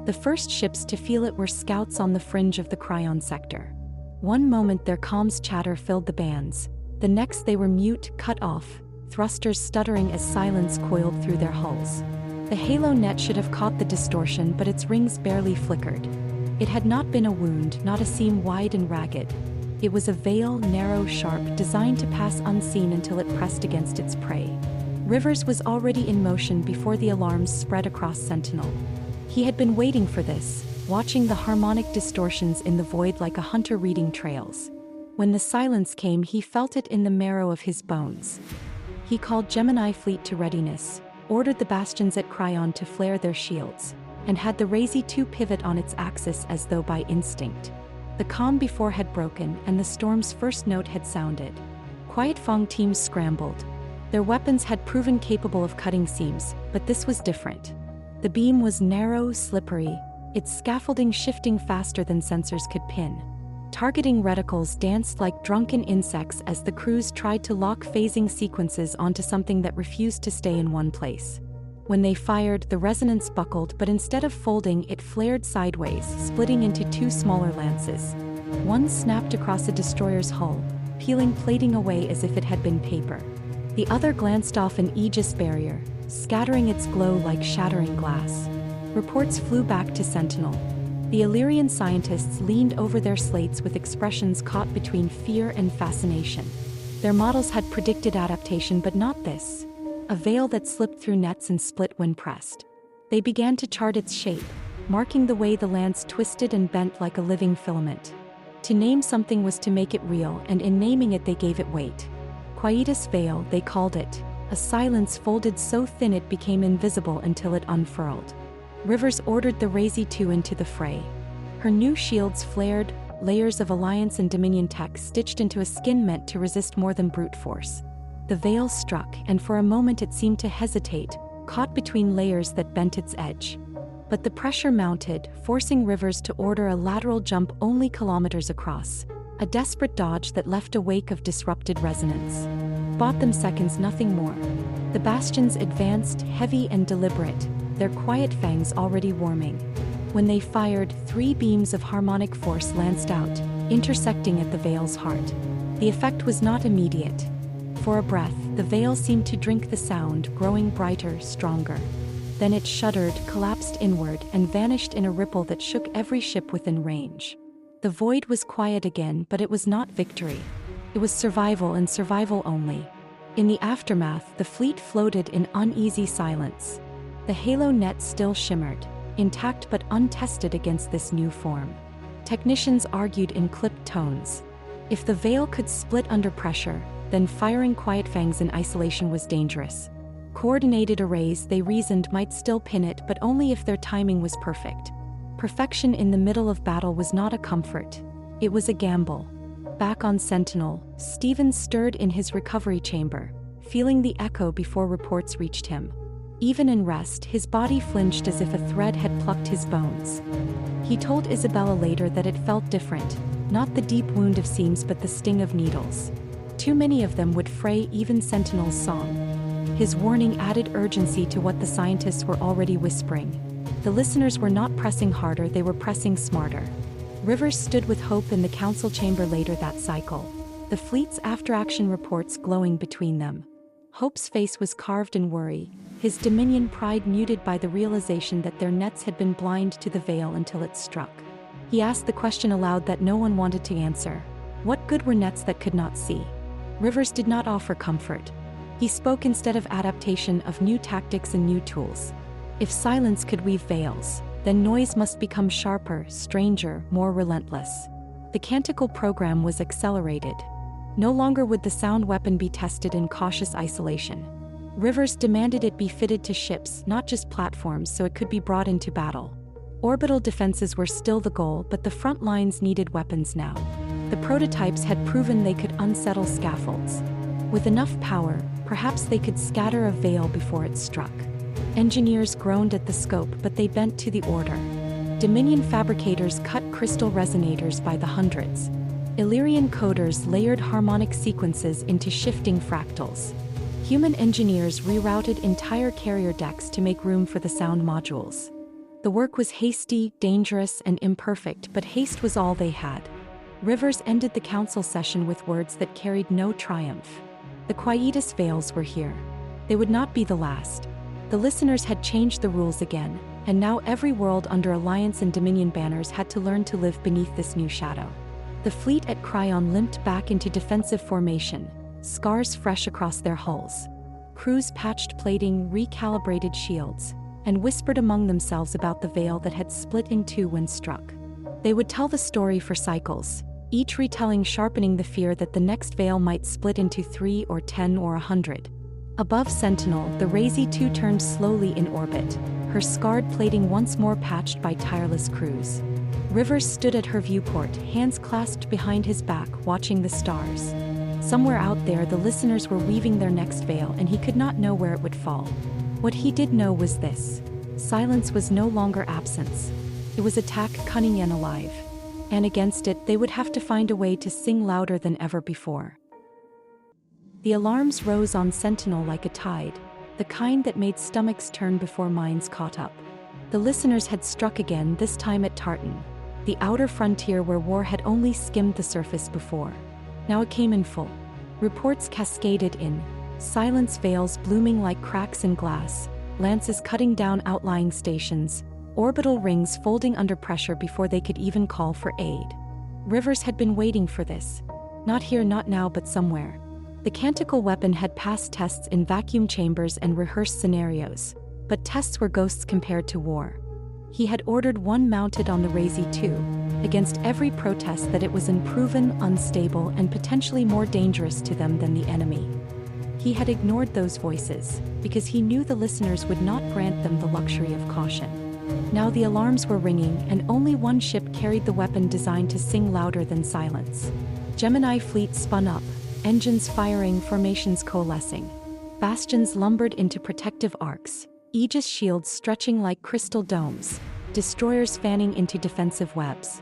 Speaker 1: The first ships to feel it were scouts on the fringe of the Cryon sector. One moment their comms chatter filled the bands, the next they were mute, cut off, thrusters stuttering as silence coiled through their hulls. The halo net should have caught the distortion, but its rings barely flickered. It had not been a wound, not a seam wide and ragged. It was a veil, narrow, sharp, designed to pass unseen until it pressed against its prey. Rivers was already in motion before the alarms spread across Sentinel. He had been waiting for this, watching the harmonic distortions in the void like a hunter reading trails. When the silence came, he felt it in the marrow of his bones. He called Gemini Fleet to readiness, ordered the bastions at Cryon to flare their shields, and had the Razee 2 pivot on its axis as though by instinct. The calm before had broken, and the storm's first note had sounded. Quietus teams scrambled. Their weapons had proven capable of cutting seams, but this was different. The beam was narrow, slippery, its scaffolding shifting faster than sensors could pin. Targeting reticles danced like drunken insects as the crews tried to lock phasing sequences onto something that refused to stay in one place. When they fired, the resonance buckled, but instead of folding, it flared sideways, splitting into two smaller lances. One snapped across a destroyer's hull, peeling plating away as if it had been paper. The other glanced off an Aegis barrier, scattering its glow like shattering glass. Reports flew back to Sentinel. The Illyrian scientists leaned over their slates with expressions caught between fear and fascination. Their models had predicted adaptation, but not this. A veil that slipped through nets and split when pressed. They began to chart its shape, marking the way the lance twisted and bent like a living filament. To name something was to make it real, and in naming it they gave it weight. Quietus veil, they called it, a silence folded so thin it became invisible until it unfurled. Rivers ordered the Razee 2 into the fray. Her new shields flared, layers of Alliance and Dominion tech stitched into a skin meant to resist more than brute force. The veil struck, and for a moment it seemed to hesitate, caught between layers that bent its edge. But the pressure mounted, forcing Rivers to order a lateral jump only kilometers across, a desperate dodge that left a wake of disrupted resonance. bought them seconds, nothing more. The bastions advanced, heavy and deliberate, their quiet fangs already warming. When they fired, 3 beams of harmonic force lanced out, intersecting at the veil's heart. The effect was not immediate. For a breath, the veil seemed to drink the sound, growing brighter, stronger. Then it shuddered, collapsed inward, and vanished in a ripple that shook every ship within range. The void was quiet again, but it was not victory. It was survival, and survival only. In the aftermath, the fleet floated in uneasy silence. The halo net still shimmered, intact but untested against this new form. Technicians argued in clipped tones. If the veil could split under pressure, then firing quiet fangs in isolation was dangerous. Coordinated arrays, they reasoned, might still pin it, but only if their timing was perfect. Perfection in the middle of battle was not a comfort. It was a gamble. Back on Sentinel, Stevens stirred in his recovery chamber, feeling the echo before reports reached him. Even in rest, his body flinched as if a thread had plucked his bones. He told Isabella later that it felt different, not the deep wound of seams but the sting of needles. Too many of them would fray even Sentinel's song. His warning added urgency to what the scientists were already whispering. The listeners were not pressing harder, they were pressing smarter. Rivers stood with hope in the council chamber later that cycle, the fleet's after-action reports glowing between them. Hope's face was carved in worry, his Dominion pride muted by the realization that their nets had been blind to the veil until it struck. He asked the question aloud that no one wanted to answer. What good were nets that could not see? Rivers did not offer comfort. He spoke instead of adaptation, of new tactics and new tools. If silence could weave veils, then noise must become sharper, stranger, more relentless. The canticle program was accelerated. No longer would the sound weapon be tested in cautious isolation. Rivers demanded it be fitted to ships, not just platforms, so it could be brought into battle. Orbital defenses were still the goal, but the front lines needed weapons now. The prototypes had proven they could unsettle scaffolds. With enough power, perhaps they could scatter a veil before it struck. Engineers groaned at the scope, but they bent to the order. Dominion fabricators cut crystal resonators by the hundreds. Illyrian coders layered harmonic sequences into shifting fractals. Human engineers rerouted entire carrier decks to make room for the sound modules. The work was hasty, dangerous, and imperfect, but haste was all they had. Rivers ended the council session with words that carried no triumph. The Quietus veils were here. They would not be the last. The listeners had changed the rules again, and now every world under Alliance and Dominion banners had to learn to live beneath this new shadow. The fleet at Cryon limped back into defensive formation, scars fresh across their hulls. Crews patched plating, recalibrated shields, and whispered among themselves about the veil that had split in two when struck. They would tell the story for cycles, each retelling sharpening the fear that the next veil might split into 3 or 10 or 100. Above Sentinel, the Razee 2 turned slowly in orbit, her scarred plating once more patched by tireless crews. Rivers stood at her viewport, hands clasped behind his back, watching the stars. Somewhere out there, the listeners were weaving their next veil, and he could not know where it would fall. What he did know was this: silence was no longer absence. It was attack, cunning and alive. And against it, they would have to find a way to sing louder than ever before. The alarms rose on Sentinel like a tide, the kind that made stomachs turn before minds caught up. The listeners had struck again, this time at Tartan, the outer frontier where war had only skimmed the surface before. Now it came in full. Reports cascaded in, silence veils blooming like cracks in glass, lances cutting down outlying stations, orbital rings folding under pressure before they could even call for aid. Rivers had been waiting for this. Not here, not now, but somewhere. The canticle weapon had passed tests in vacuum chambers and rehearsed scenarios, but tests were ghosts compared to war. He had ordered one mounted on the Razee 2, against every protest that it was unproven, unstable, and potentially more dangerous to them than the enemy. He had ignored those voices, because he knew the listeners would not grant them the luxury of caution. Now the alarms were ringing, and only one ship carried the weapon designed to sing louder than silence. Gemini fleet spun up, engines firing, formations coalescing. Bastions lumbered into protective arcs, Aegis shields stretching like crystal domes, destroyers fanning into defensive webs.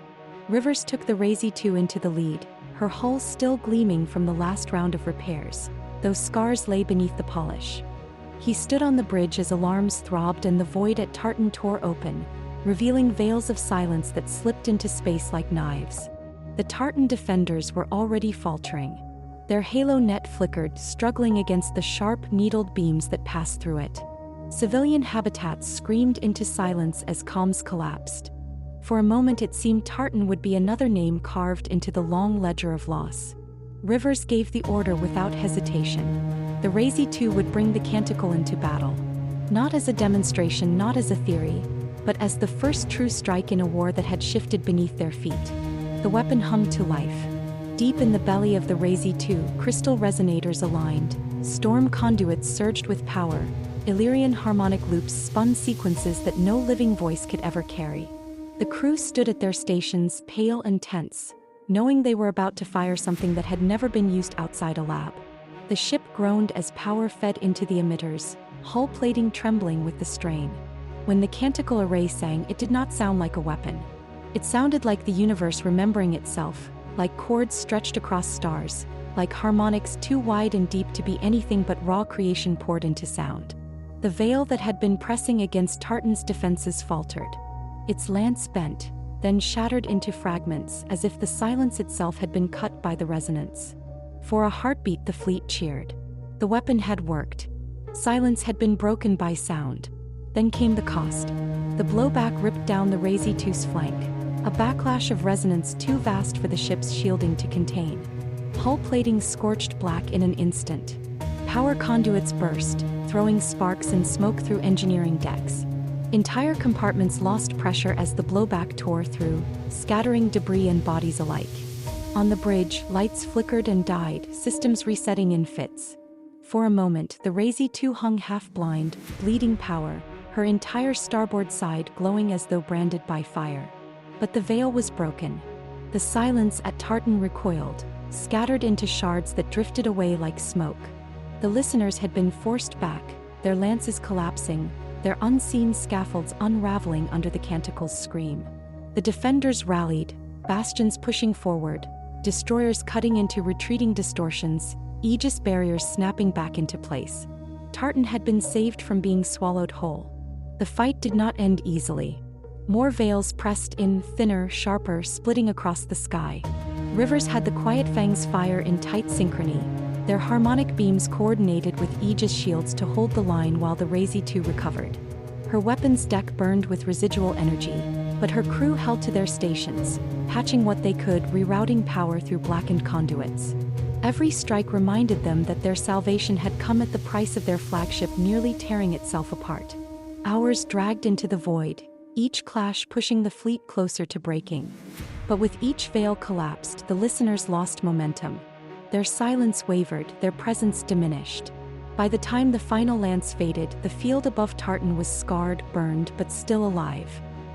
Speaker 1: Rivers took the Razee 2 into the lead, her hull still gleaming from the last round of repairs. those scars lay beneath the polish. He stood on the bridge as alarms throbbed and the void at Tartan tore open, revealing veils of silence that slipped into space like knives. The Tartan defenders were already faltering. Their halo net flickered, struggling against the sharp, needled beams that passed through it. Civilian habitats screamed into silence as comms collapsed. For a moment it seemed Tartan would be another name carved into the long ledger of loss. Rivers gave the order without hesitation. The Razee 2 would bring the Canticle into battle. Not as a demonstration, not as a theory, but as the first true strike in a war that had shifted beneath their feet. The weapon hummed to life. Deep in the belly of the Razee 2, crystal resonators aligned, storm conduits surged with power, Illyrian harmonic loops spun sequences that no living voice could ever carry. The crew stood at their stations, pale and tense, knowing they were about to fire something that had never been used outside a lab. The ship groaned as power fed into the emitters, hull plating trembling with the strain. When the Canticle array sang, it did not sound like a weapon. It sounded like the universe remembering itself, like chords stretched across stars, like harmonics too wide and deep to be anything but raw creation poured into sound. The veil that had been pressing against Tartan's defenses faltered. Its lance bent, then shattered into fragments as if the silence itself had been cut by the resonance. For a heartbeat the fleet cheered. The weapon had worked. Silence had been broken by sound. Then came the cost. The blowback ripped down the Razee 2's flank, a backlash of resonance too vast for the ship's shielding to contain. Hull plating scorched black in an instant. Power conduits burst, throwing sparks and smoke through engineering decks. Entire compartments lost pressure as the blowback tore through, scattering debris and bodies alike. On the bridge, lights flickered and died, systems resetting in fits. For a moment, the Razee 2 hung half-blind, bleeding power, her entire starboard side glowing as though branded by fire. But the veil was broken. The silence at Tartan recoiled, scattered into shards that drifted away like smoke. The listeners had been forced back, their lances collapsing, their unseen scaffolds unraveling under the Canticle's scream. The defenders rallied, bastions pushing forward, destroyers cutting into retreating distortions, Aegis barriers snapping back into place. Tartan had been saved from being swallowed whole. The fight did not end easily. More veils pressed in, thinner, sharper, splitting across the sky. Rivers had the Quiet Fangs fire in tight synchrony, their harmonic beams coordinated with Aegis shields to hold the line while the Razee 2 recovered. Her weapons deck burned with residual energy, but her crew held to their stations, patching what they could, rerouting power through blackened conduits. Every strike reminded them that their salvation had come at the price of their flagship nearly tearing itself apart. Hours dragged into the void, each clash pushing the fleet closer to breaking. But with each veil collapsed, the listeners lost momentum. Their silence wavered, their presence diminished. By the time the final lance faded, the field above Tartan was scarred, burned, but still alive.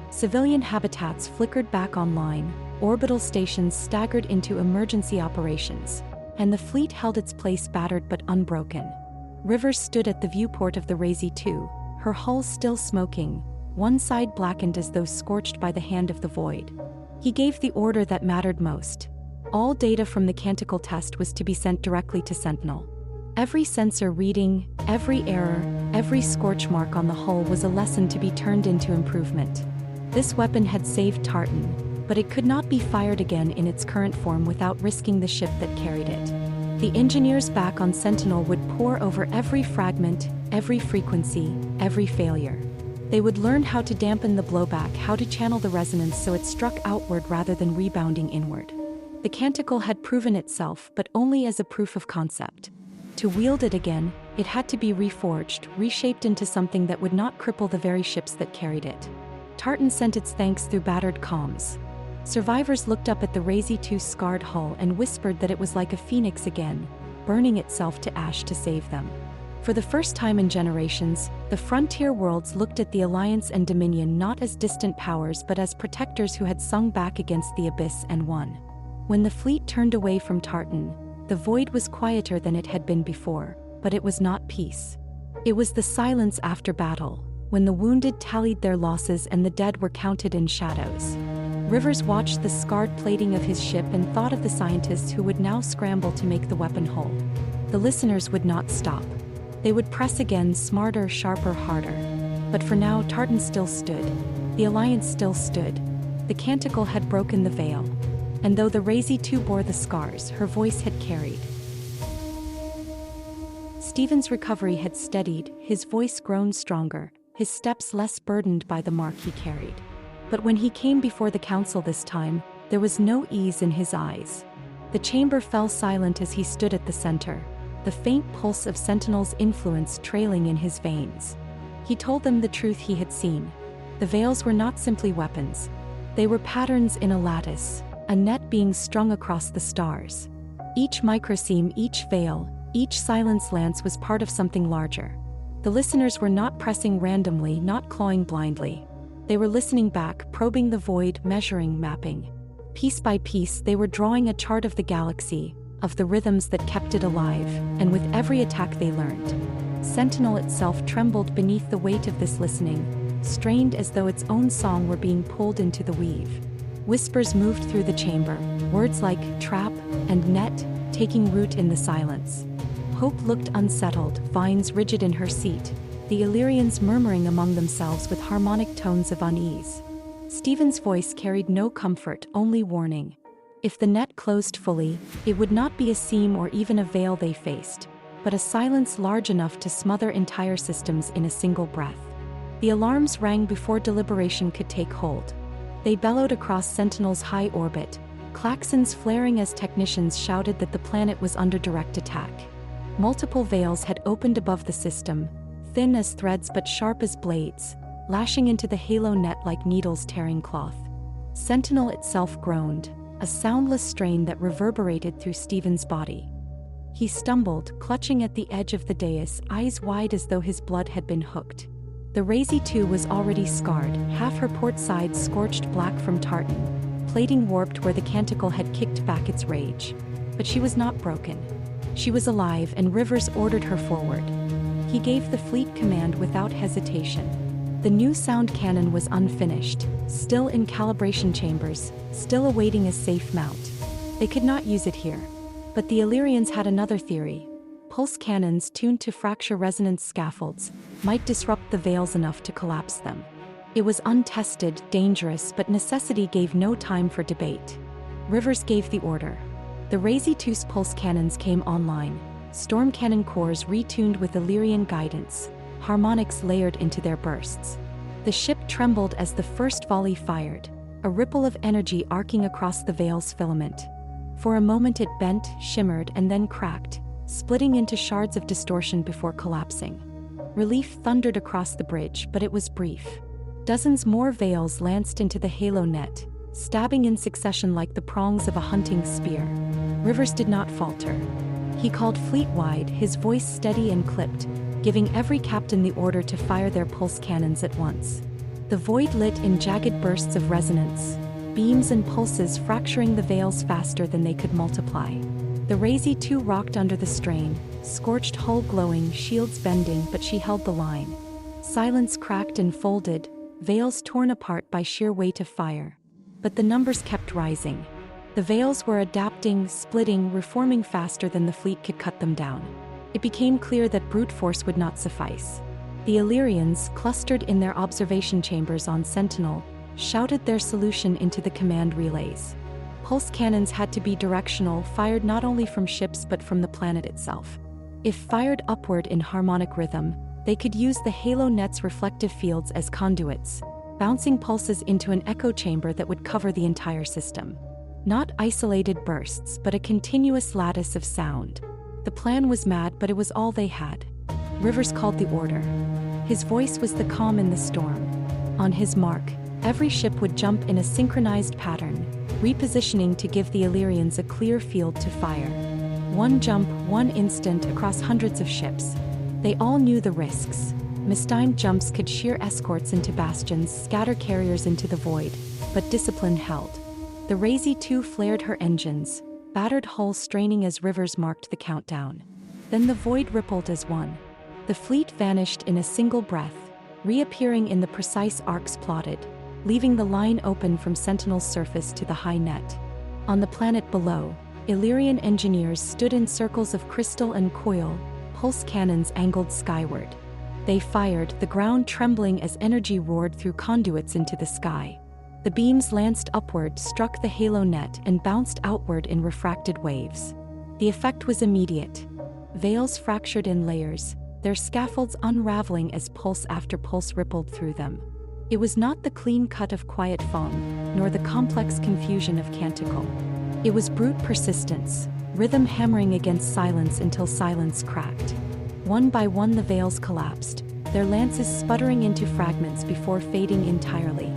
Speaker 1: Civilian habitats flickered back online, orbital stations staggered into emergency operations, and the fleet held its place battered but unbroken. Rivers stood at the viewport of the Razee 2, her hull still smoking, one side blackened as though scorched by the hand of the void. He gave the order that mattered most. All data from the Canticle test was to be sent directly to Sentinel. Every sensor reading, every error, every scorch mark on the hull was a lesson to be turned into improvement. This weapon had saved Tartan, but it could not be fired again in its current form without risking the ship that carried it. The engineers back on Sentinel would pore over every fragment, every frequency, every failure. They would learn how to dampen the blowback, how to channel the resonance so it struck outward rather than rebounding inward. The Canticle had proven itself, but only as a proof of concept. To wield it again, it had to be reforged, reshaped into something that would not cripple the very ships that carried it. Tartan sent its thanks through battered comms. Survivors looked up at the Razee 2's scarred hull and whispered that it was like a phoenix again, burning itself to ash to save them. For the first time in generations, the frontier worlds looked at the Alliance and Dominion not as distant powers but as protectors who had sung back against the abyss and won. When the fleet turned away from Tartan, the void was quieter than it had been before, but it was not peace. It was the silence after battle, when the wounded tallied their losses and the dead were counted in shadows. Rivers watched the scarred plating of his ship and thought of the scientists who would now scramble to make the weapon whole. The listeners would not stop. They would press again, smarter, sharper, harder. But for now, Tartan still stood. The Alliance still stood. The canticle had broken the veil. And though the Razee too bore the scars, her voice had carried. Stephen's recovery had steadied, his voice grown stronger, his steps less burdened by the mark he carried. But when he came before the council this time, there was no ease in his eyes. The chamber fell silent as he stood at the center, the faint pulse of Sentinel's influence trailing in his veins. He told them the truth he had seen. The veils were not simply weapons. They were patterns in a lattice, a net being strung across the stars. Each microseam, each veil, each silence lance was part of something larger. The listeners were not pressing randomly, not clawing blindly. They were listening back, probing the void, measuring, mapping. Piece by piece, they were drawing a chart of the galaxy, of the rhythms that kept it alive, and with every attack they learned. Sentinel itself trembled beneath the weight of this listening, strained as though its own song were being pulled into the weave. Whispers moved through the chamber, words like trap and net taking root in the silence. Hope looked unsettled, Vines rigid in her seat, the Illyrians murmuring among themselves with harmonic tones of unease. Stephen's voice carried no comfort, only warning. If the net closed fully, it would not be a seam or even a veil they faced, but a silence large enough to smother entire systems in a single breath. The alarms rang before deliberation could take hold. They bellowed across Sentinel's high orbit, klaxons flaring as technicians shouted that the planet was under direct attack. Multiple veils had opened above the system, thin as threads but sharp as blades, lashing into the halo net like needles tearing cloth. Sentinel itself groaned, a soundless strain that reverberated through Stephen's body. He stumbled, clutching at the edge of the dais, eyes wide as though his blood had been hooked. The Razee too was already scarred, half her port side scorched black from tartan, plating warped where the canticle had kicked back its rage. But she was not broken. She was alive, and Rivers ordered her forward. He gave the fleet command without hesitation. The new sound cannon was unfinished, still in calibration chambers, still awaiting a safe mount. They could not use it here. But the Illyrians had another theory. Pulse cannons tuned to fracture resonance scaffolds might disrupt the veils enough to collapse them. It was untested, dangerous, but necessity gave no time for debate. Rivers gave the order. The Razee 2's pulse cannons came online, storm cannon cores retuned with Illyrian guidance, harmonics layered into their bursts. The ship trembled as the first volley fired, a ripple of energy arcing across the veil's filament. For a moment it bent, shimmered, and then cracked, splitting into shards of distortion before collapsing. Relief thundered across the bridge, but it was brief. Dozens more veils lanced into the halo net, stabbing in succession like the prongs of a hunting spear. Rivers did not falter. He called fleet-wide, his voice steady and clipped, giving every captain the order to fire their pulse cannons at once. The void lit in jagged bursts of resonance, beams and pulses fracturing the veils faster than they could multiply. The Razee 2 rocked under the strain, scorched hull glowing, shields bending, but she held the line. Silence cracked and folded, veils torn apart by sheer weight of fire. But the numbers kept rising. The veils were adapting, splitting, reforming faster than the fleet could cut them down. It became clear that brute force would not suffice. The Illyrians, clustered in their observation chambers on Sentinel, shouted their solution into the command relays. Pulse cannons had to be directional, fired not only from ships but from the planet itself. If fired upward in harmonic rhythm, they could use the halo net's reflective fields as conduits, bouncing pulses into an echo chamber that would cover the entire system. Not isolated bursts, but a continuous lattice of sound. The plan was mad, but it was all they had. Rivers called the order. His voice was the calm in the storm. On his mark, every ship would jump in a synchronized pattern, repositioning to give the Illyrians a clear field to fire. One jump, one instant across hundreds of ships. They all knew the risks. Mistimed jumps could shear escorts into bastions, scatter carriers into the void, but discipline held. The Razee 2 flared her engines, battered hull straining as Rivers marked the countdown. Then the void rippled as one. The fleet vanished in a single breath, reappearing in the precise arcs plotted, leaving the line open from Sentinel's surface to the high net. On the planet below, Illyrian engineers stood in circles of crystal and coil, pulse cannons angled skyward. They fired, the ground trembling as energy roared through conduits into the sky. The beams lanced upward, struck the halo net, and bounced outward in refracted waves. The effect was immediate. Veils fractured in layers, their scaffolds unraveling as pulse after pulse rippled through them. It was not the clean cut of quiet foam, nor the complex confusion of canticle. It was brute persistence, rhythm hammering against silence until silence cracked. One by one the veils collapsed, their lances sputtering into fragments before fading entirely.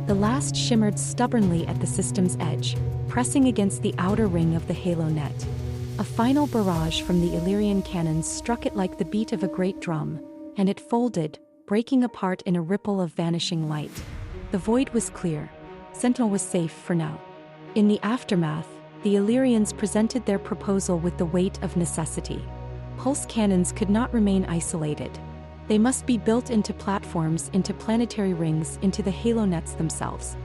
Speaker 1: The last shimmered stubbornly at the system's edge, pressing against the outer ring of the halo net. A final barrage from the Illyrian cannons struck it like the beat of a great drum, and it folded, breaking apart in a ripple of vanishing light. The void was clear. Sentinel was safe for now. In the aftermath, the Illyrians presented their proposal with the weight of necessity. Pulse cannons could not remain isolated. They must be built into platforms, into planetary rings, into the halo nets themselves.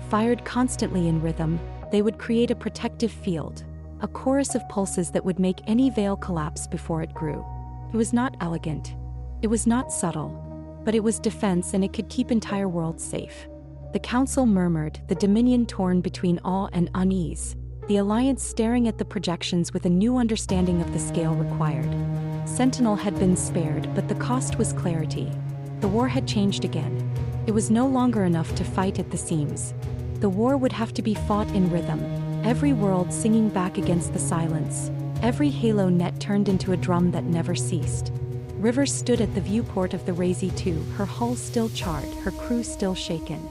Speaker 1: Fired constantly in rhythm, they would create a protective field, a chorus of pulses that would make any veil collapse before it grew. It was not elegant. It was not subtle. But it was defense, and it could keep entire worlds safe. The Council murmured, the Dominion torn between awe and unease, the Alliance staring at the projections with a new understanding of the scale required. Sentinel had been spared, but the cost was clarity. The war had changed again. It was no longer enough to fight at the seams. The war would have to be fought in rhythm, every world singing back against the silence, every halo net turned into a drum that never ceased. Rivers stood at the viewport of the Razee 2, her hull still charred, her crew still shaken.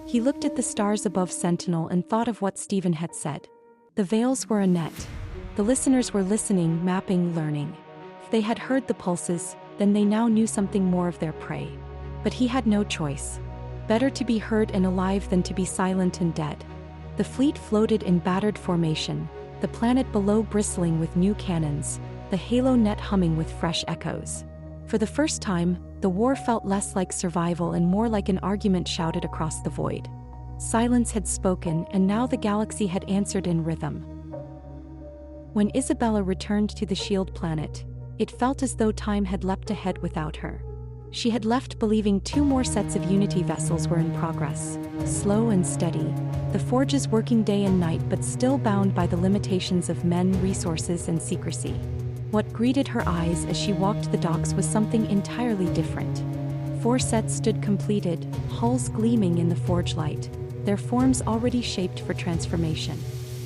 Speaker 1: He looked at the stars above Sentinel and thought of what Stephen had said. The veils were a net. The listeners were listening, mapping, learning. If they had heard the pulses, then they now knew something more of their prey. But he had no choice. Better to be heard and alive than to be silent and dead. The fleet floated in battered formation, the planet below bristling with new cannons, the halo net humming with fresh echoes. For the first time, the war felt less like survival and more like an argument shouted across the void. Silence had spoken, and now the galaxy had answered in rhythm. When Isabella returned to the Shield planet, it felt as though time had leapt ahead without her. She had left believing 2 more sets of Unity vessels were in progress, slow and steady, the forges working day and night but still bound by the limitations of men, resources, and secrecy. What greeted her eyes as she walked the docks was something entirely different. 4 sets stood completed, hulls gleaming in the forge light, their forms already shaped for transformation.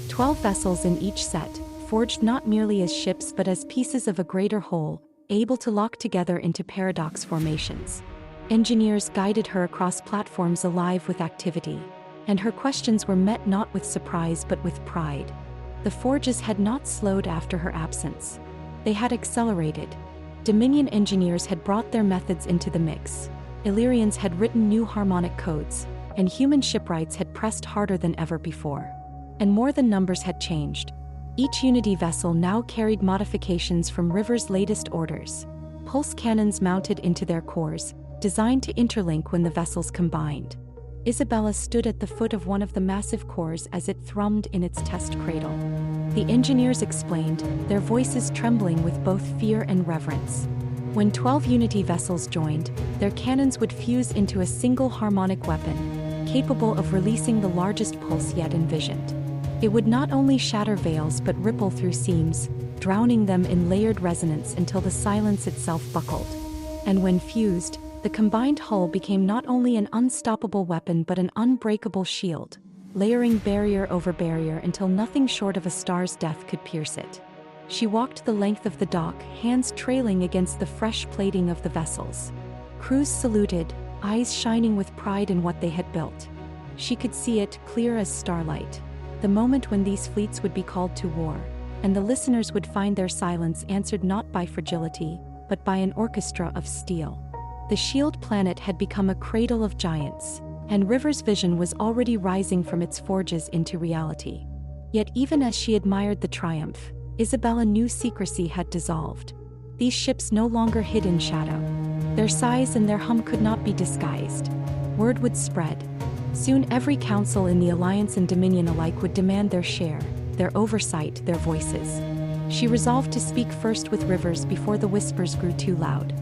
Speaker 1: 12 vessels in each set, forged not merely as ships but as pieces of a greater whole, able to lock together into paradox formations. Engineers guided her across platforms alive with activity, and her questions were met not with surprise but with pride. The forges had not slowed after her absence. They had accelerated. Dominion engineers had brought their methods into the mix. Illyrians had written new harmonic codes, and human shipwrights had pressed harder than ever before. And more than numbers had changed. Each Unity vessel now carried modifications from River's latest orders. Pulse cannons mounted into their cores, designed to interlink when the vessels combined. Isabella stood at the foot of one of the massive cores as it thrummed in its test cradle. The engineers explained, their voices trembling with both fear and reverence. When 12 Unity vessels joined, their cannons would fuse into a single harmonic weapon, capable of releasing the largest pulse yet envisioned. It would not only shatter veils but ripple through seams, drowning them in layered resonance until the silence itself buckled. And when fused, the combined hull became not only an unstoppable weapon but an unbreakable shield, layering barrier over barrier until nothing short of a star's death could pierce it. She walked the length of the dock, hands trailing against the fresh plating of the vessels. Crews saluted, eyes shining with pride in what they had built. She could see it, clear as starlight, the moment when these fleets would be called to war, and the listeners would find their silence answered not by fragility, but by an orchestra of steel. The Shield planet had become a cradle of giants, and River's vision was already rising from its forges into reality. Yet even as she admired the triumph, Isabella knew secrecy had dissolved. These ships no longer hid in shadow. Their size and their hum could not be disguised. Word would spread. Soon every council in the Alliance and Dominion alike would demand their share, their oversight, their voices. She resolved to speak first with Rivers before the whispers grew too loud.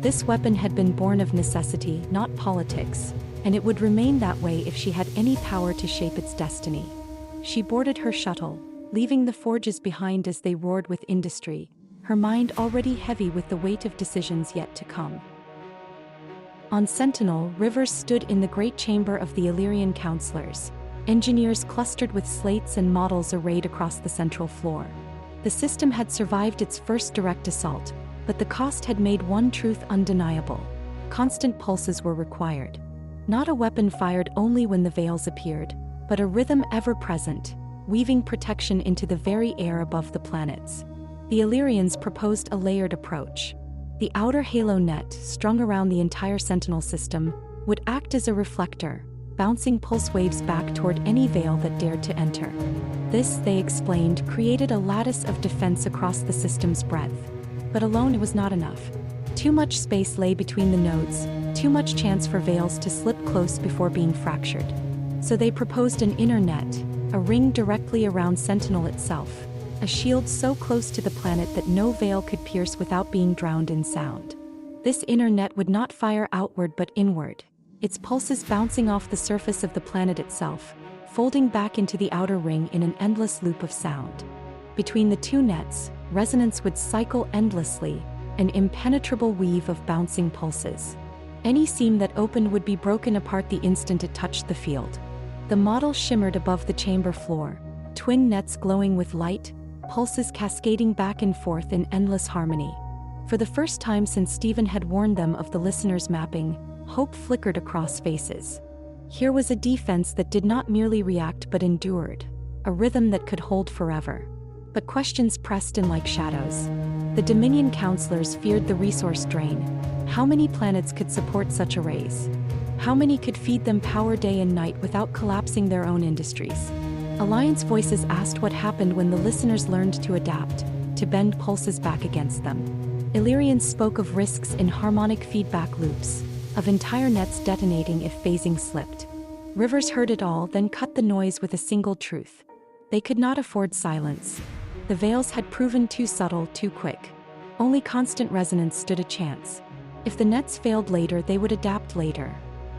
Speaker 1: This weapon had been born of necessity, not politics, and it would remain that way if she had any power to shape its destiny. She boarded her shuttle, leaving the forges behind as they roared with industry, her mind already heavy with the weight of decisions yet to come. On Sentinel, Rivers stood in the great chamber of the Illyrian counselors, engineers clustered with slates and models arrayed across the central floor. The system had survived its first direct assault, but the cost had made one truth undeniable: constant pulses were required. Not a weapon fired only when the veils appeared, but a rhythm ever present, weaving protection into the very air above the planets. The Illyrians proposed a layered approach. The outer halo net, strung around the entire Sentinel system, would act as a reflector, bouncing pulse waves back toward any veil that dared to enter. This, they explained, created a lattice of defense across the system's breadth. But alone it was not enough. Too much space lay between the nodes, too much chance for veils to slip close before being fractured. So they proposed an inner net, a ring directly around Sentinel itself, a shield so close to the planet that no veil could pierce without being drowned in sound. This inner net would not fire outward but inward, its pulses bouncing off the surface of the planet itself, folding back into the outer ring in an endless loop of sound. Between the two nets, resonance would cycle endlessly, an impenetrable weave of bouncing pulses. Any seam that opened would be broken apart the instant it touched the field. The model shimmered above the chamber floor, twin nets glowing with light, pulses cascading back and forth in endless harmony. For the first time since Stephen had warned them of the listener's mapping, hope flickered across faces. Here was a defense that did not merely react but endured, a rhythm that could hold forever. But questions pressed in like shadows. The Dominion counselors feared the resource drain. How many planets could support such arrays? How many could feed them power day and night without collapsing their own industries? Alliance voices asked what happened when the listeners learned to adapt, to bend pulses back against them. Illyrians spoke of risks in harmonic feedback loops, of entire nets detonating if phasing slipped. Rivers heard it all, then cut the noise with a single truth. They could not afford silence. The veils had proven too subtle, too quick. Only constant resonance stood a chance. If the nets failed later, they would adapt later.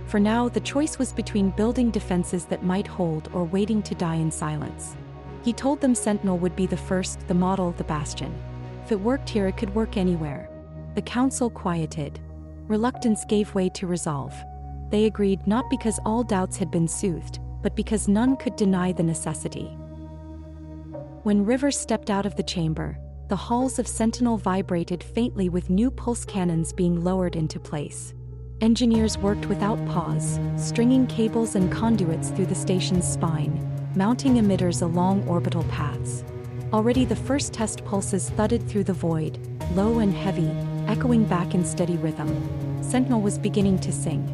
Speaker 1: For now, the choice was between building defenses that might hold or waiting to die in silence. He told them Sentinel would be the first, the model, the bastion. If it worked here, it could work anywhere. The council quieted. Reluctance gave way to resolve. They agreed not because all doubts had been soothed, but because none could deny the necessity. When Rivers stepped out of the chamber, the halls of Sentinel vibrated faintly with new pulse cannons being lowered into place. Engineers worked without pause, stringing cables and conduits through the station's spine, mounting emitters along orbital paths. Already the first test pulses thudded through the void, low and heavy, echoing back in steady rhythm. Sentinel was beginning to sing.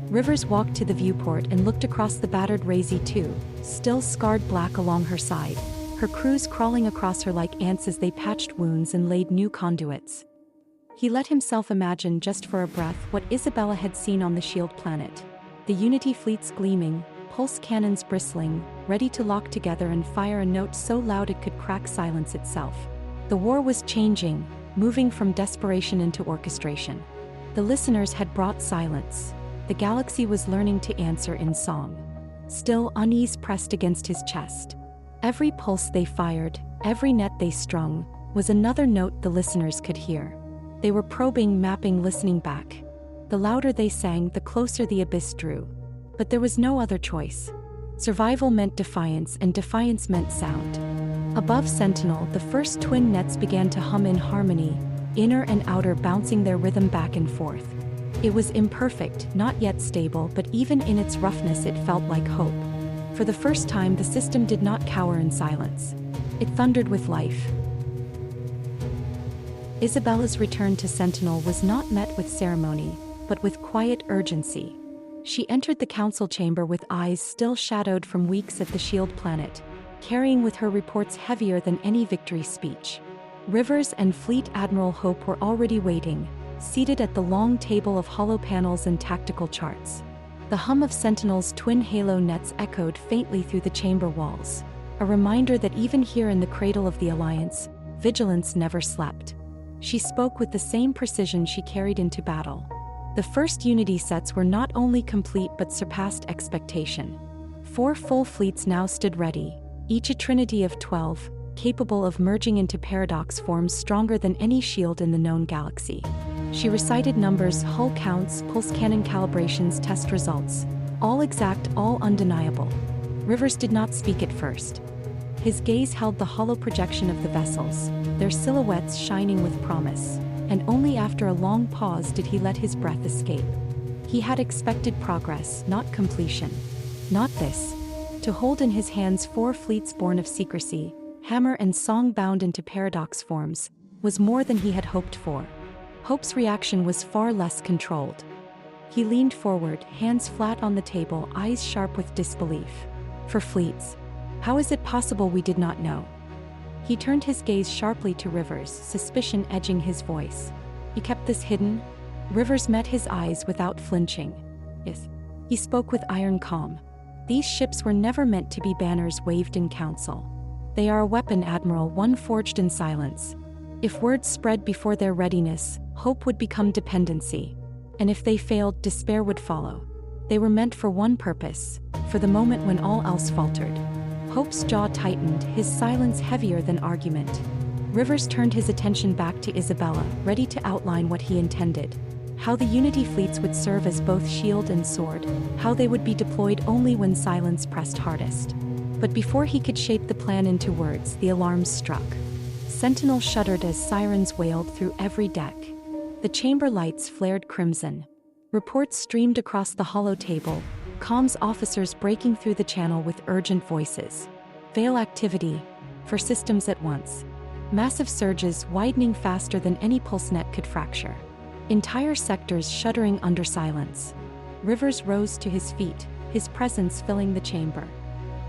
Speaker 1: Rivers walked to the viewport and looked across the battered Razee 2, still scarred black along her side, her crews crawling across her like ants as they patched wounds and laid new conduits. He let himself imagine just for a breath what Isabella had seen on the Shield planet. The Unity fleets gleaming, pulse cannons bristling, ready to lock together and fire a note so loud it could crack silence itself. The war was changing, moving from desperation into orchestration. The listeners had brought silence. The galaxy was learning to answer in song. Still, unease pressed against his chest. Every pulse they fired, every net they strung, was another note the listeners could hear. They were probing, mapping, listening back. The louder they sang, the closer the abyss drew. But there was no other choice. Survival meant defiance, and defiance meant sound. Above Sentinel, the first twin nets began to hum in harmony, inner and outer bouncing their rhythm back and forth. It was imperfect, not yet stable, but even in its roughness it felt like hope. For the first time, the system did not cower in silence. It thundered with life. Isabella's return to Sentinel was not met with ceremony, but with quiet urgency. She entered the council chamber with eyes still shadowed from weeks at the Shield planet, carrying with her reports heavier than any victory speech. Rivers and Fleet Admiral Hope were already waiting, seated at the long table of hollow panels and tactical charts. The hum of Sentinel's twin halo nets echoed faintly through the chamber walls. a reminder that even here in the cradle of the Alliance, vigilance never slept. She spoke with the same precision she carried into battle. The first Unity sets were not only complete but surpassed expectation. 4 full fleets now stood ready, each a trinity of 12, capable of merging into paradox forms stronger than any shield in the known galaxy. She recited numbers, hull counts, pulse cannon calibrations, test results. All exact, all undeniable. Rivers did not speak at first. His gaze held the hollow projection of the vessels, their silhouettes shining with promise, and only after a long pause did he let his breath escape. He had expected progress, not completion. Not this. To hold in his hands 4 fleets born of secrecy, hammer and song bound into paradox forms, was more than he had hoped for. Hope's reaction was far less controlled. He leaned forward, hands flat on the table, eyes sharp with disbelief. For fleets? How is it possible we did not know? He turned his gaze sharply to Rivers, suspicion edging his voice. You kept this hidden? Rivers met his eyes without flinching. Yes. He spoke with iron calm. These ships were never meant to be banners waved in council. They are a weapon, Admiral, one forged in silence. If words spread before their readiness, hope would become dependency. And if they failed, despair would follow. They were meant for one purpose, for the moment when all else faltered. Hope's jaw tightened, his silence heavier than argument. Rivers turned his attention back to Isabella, ready to outline what he intended. How the Unity fleets would serve as both shield and sword, how they would be deployed only when silence pressed hardest. But before he could shape the plan into words, the alarms struck. Sentinels shuddered as sirens wailed through every deck. The chamber lights flared crimson. Reports streamed across the hollow table, comms officers breaking through the channel with urgent voices. Veil activity, for systems at once. Massive surges widening faster than any pulsenet could fracture. Entire sectors shuddering under silence. Rivers rose to his feet, his presence filling the chamber.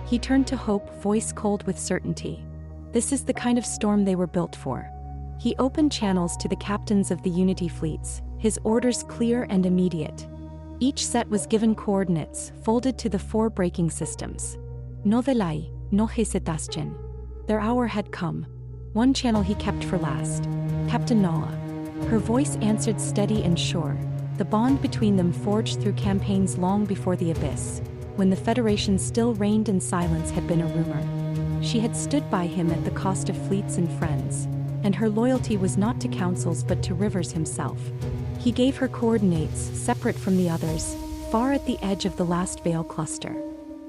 Speaker 1: He turned to Hope, voice cold with certainty. This is the kind of storm they were built for. He opened channels to the captains of the Unity fleets, his orders clear and immediate. Each set was given coordinates, folded to the 4 braking systems. No velai, no hesitation. Their hour had come. One channel he kept for last. Captain Nala. Her voice answered steady and sure, the bond between them forged through campaigns long before the Abyss, when the Federation still reigned and silence had been a rumor. She had stood by him at the cost of fleets and friends, and her loyalty was not to councils but to Rivers himself. He gave her coordinates, separate from the others, far at the edge of the last Veil cluster.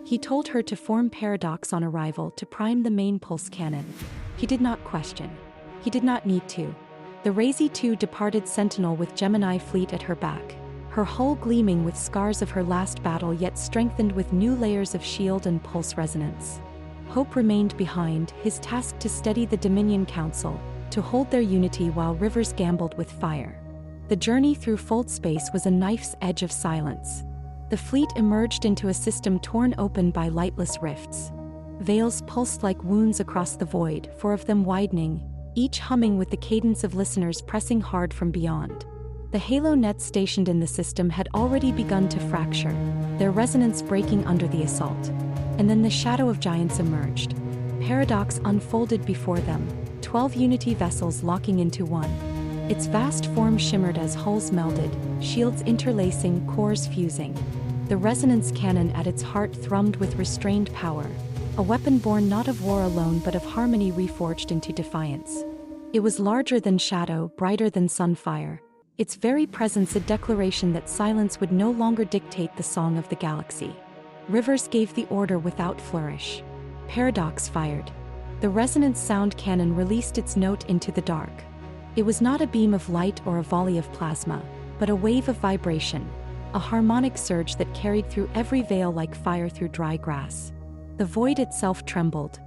Speaker 1: He told her to form Paradox on arrival to prime the main pulse cannon. He did not question. He did not need to. The Razee 2 departed Sentinel with Gemini fleet at her back, her hull gleaming with scars of her last battle yet strengthened with new layers of shield and pulse resonance. Hope remained behind, his task to steady the Dominion Council, to hold their unity while Rivers gambled with fire. The journey through fold space was a knife's edge of silence. The fleet emerged into a system torn open by lightless rifts. Veils pulsed like wounds across the void, 4 of them widening, each humming with the cadence of listeners pressing hard from beyond. The halo nets stationed in the system had already begun to fracture, their resonance breaking under the assault. And then the shadow of giants emerged. Paradox unfolded before them, 12 Unity vessels locking into one. Its vast form shimmered as hulls melded, shields interlacing, cores fusing. The resonance cannon at its heart thrummed with restrained power, a weapon born not of war alone but of harmony reforged into defiance. It was larger than shadow, brighter than sunfire, its very presence a declaration that silence would no longer dictate the song of the galaxy. Rivers gave the order without flourish. Paradox fired. The resonance sound cannon released its note into the dark. It was not a beam of light or a volley of plasma, but a wave of vibration, a harmonic surge that carried through every veil like fire through dry grass. The void itself trembled.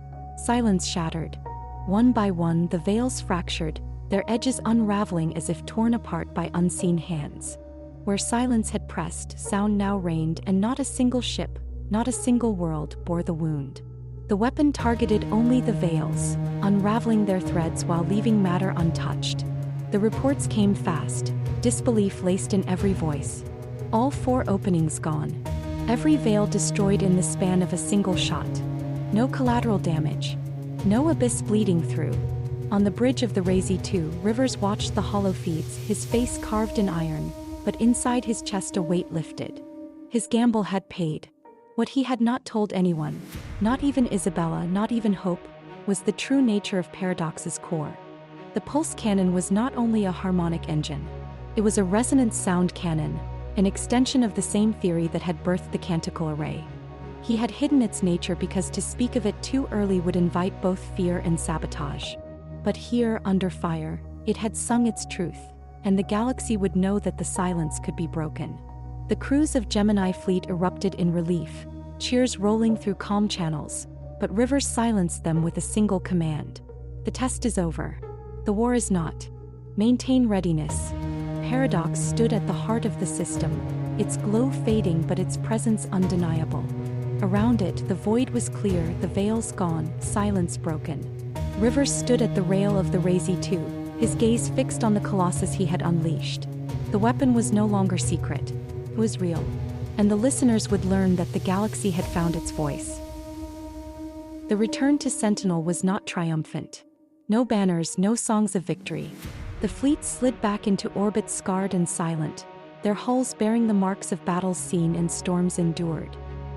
Speaker 1: Silence shattered. One by one the veils fractured, their edges unraveling as if torn apart by unseen hands. Where silence had pressed, sound now reigned, and not a single ship, not a single world, bore the wound. The weapon targeted only the veils, unraveling their threads while leaving matter untouched. The reports came fast, disbelief laced in every voice. All 4 openings gone. Every veil destroyed in the span of a single shot. No collateral damage. No abyss bleeding through. On the bridge of the Razee 2, Rivers watched the hollow feeds, his face carved in iron, but inside his chest a weight lifted. His gamble had paid. What he had not told anyone, not even Isabella, not even Hope, was the true nature of Paradox's core. The pulse cannon was not only a harmonic engine. It was a resonance sound cannon, an extension of the same theory that had birthed the canticle array. He had hidden its nature because to speak of it too early would invite both fear and sabotage. But here, under fire, it had sung its truth, and the galaxy would know that the silence could be broken. The crews of Gemini fleet erupted in relief, cheers rolling through calm channels, but Rivers silenced them with a single command. The test is over. The war is not. Maintain readiness. Paradox stood at the heart of the system, its glow fading but its presence undeniable. Around it, the void was clear, the veils gone, silence broken. Rivers stood at the rail of the Razee 2, his gaze fixed on the colossus he had unleashed. The weapon was no longer secret. It was real. And the listeners would learn that the galaxy had found its voice. The return to Sentinel was not triumphant. No banners, no songs of victory. The fleet slid back into orbit scarred and silent, their hulls bearing the marks of battles seen and storms endured.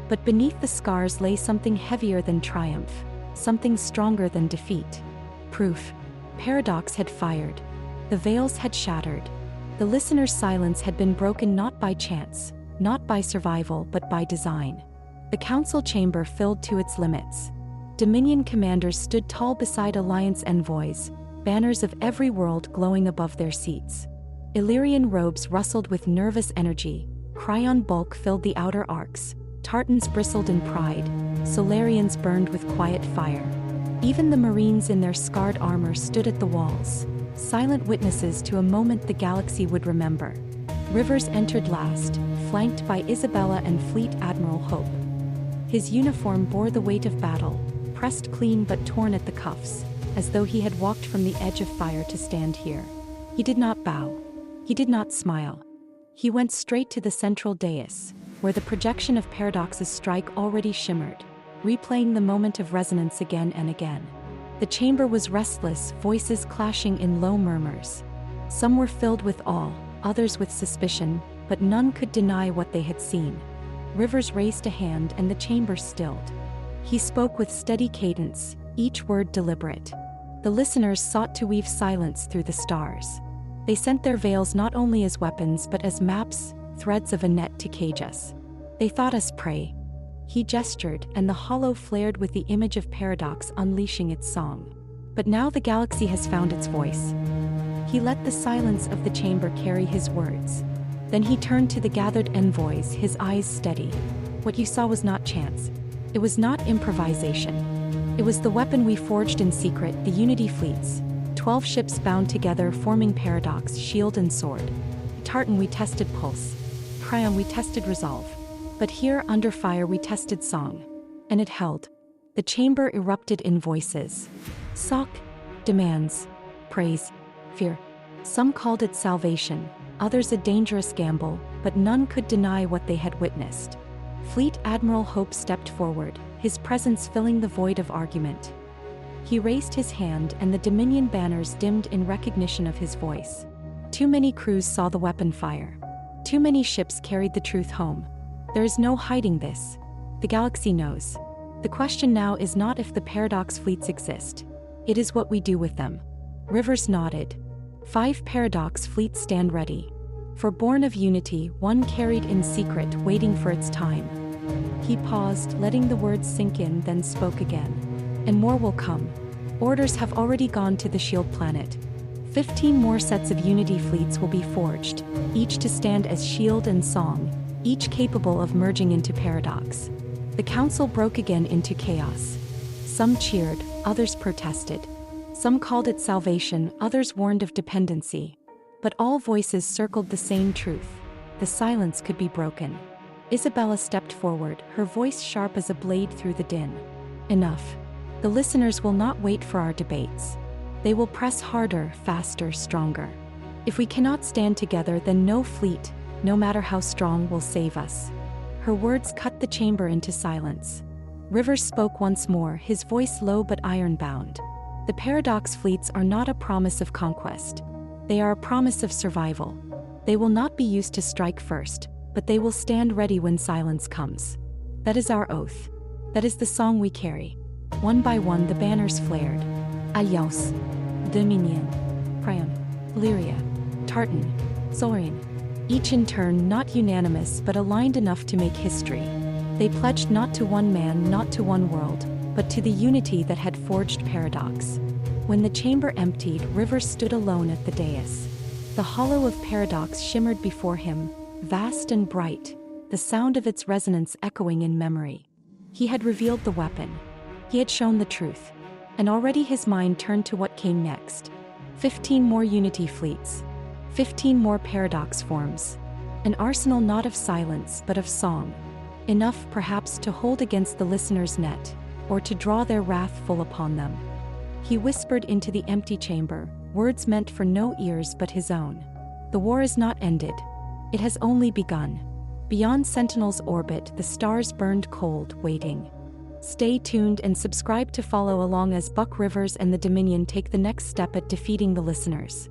Speaker 1: But beneath the scars lay something heavier than triumph, something stronger than defeat. Proof. Paradox had fired. The veils had shattered. The listener's silence had been broken not by chance, not by survival, but by design. The council chamber filled to its limits. Dominion commanders stood tall beside Alliance envoys, banners of every world glowing above their seats. Illyrian robes rustled with nervous energy, Cryon bulk filled the outer arcs, Tartans bristled in pride, Solarians burned with quiet fire. Even the Marines in their scarred armor stood at the walls, silent witnesses to a moment the galaxy would remember. Rivers entered last, flanked by Isabella and Fleet Admiral Hope. His uniform bore the weight of battle, pressed clean but torn at the cuffs, as though he had walked from the edge of fire to stand here. He did not bow. He did not smile. He went straight to the central dais, where the projection of Paradox's strike already shimmered, replaying the moment of resonance again and again. The chamber was restless, voices clashing in low murmurs. Some were filled with awe, others with suspicion, but none could deny what they had seen. Rivers raised a hand and the chamber stilled. He spoke with steady cadence, each word deliberate. The listeners sought to weave silence through the stars. They sent their veils not only as weapons but as maps, threads of a net to cage us. They thought us prey. He gestured, and the hollow flared with the image of Paradox unleashing its song. But now the galaxy has found its voice. He let the silence of the chamber carry his words. Then he turned to the gathered envoys, his eyes steady. What you saw was not chance. It was not improvisation. It was the weapon we forged in secret, the Unity fleets. 12 ships bound together, forming Paradox, shield and sword. Tartan we tested pulse. Cryon we tested resolve. But here, under fire, we tested song. And it held. The chamber erupted in voices. Sock, demands, praise, fear. Some called it salvation, others a dangerous gamble, but none could deny what they had witnessed. Fleet Admiral Hope stepped forward, his presence filling the void of argument. He raised his hand and the Dominion banners dimmed in recognition of his voice. Too many crews saw the weapon fire. Too many ships carried the truth home. There is no hiding this. The galaxy knows. The question now is not if the Paradox fleets exist. It is what we do with them. Rivers nodded. 5 Paradox fleets stand ready. For born of unity, one carried in secret, waiting for its time. He paused, letting the words sink in, then spoke again. And more will come. Orders have already gone to the Shield planet. 15 more sets of Unity fleets will be forged, each to stand as shield and song, each capable of merging into Paradox. The council broke again into chaos. Some cheered, others protested. Some called it salvation, others warned of dependency. But all voices circled the same truth. The silence could be broken. Isabella stepped forward, her voice sharp as a blade through the din. Enough. The listeners will not wait for our debates. They will press harder, faster, stronger. If we cannot stand together, then no fleet, no matter how strong, will save us. Her words cut the chamber into silence. Rivers spoke once more, his voice low but iron-bound. The Paradox fleets are not a promise of conquest. They are a promise of survival. They will not be used to strike first, but they will stand ready when silence comes. That is our oath. That is the song we carry. One by one the banners flared. Alliance, Dominion, Priam, Illyria, Tartan, Saurian. Each in turn not unanimous but aligned enough to make history. They pledged not to one man, not to one world, but to the unity that had forged Paradox. When the chamber emptied, Rivers stood alone at the dais. The hollow of Paradox shimmered before him, vast and bright, the sound of its resonance echoing in memory. He had revealed the weapon. He had shown the truth. And already his mind turned to what came next. 15 more Unity fleets. 15 more Paradox forms. An arsenal not of silence but of song. Enough perhaps to hold against the listener's net, or to draw their wrath full upon them. He whispered into the empty chamber, words meant for no ears but his own. The war is not ended. It has only begun. Beyond Sentinel's orbit, the stars burned cold, waiting. Stay tuned and subscribe to follow along as Buck Rivers and the Dominion take the next step at defeating the listeners.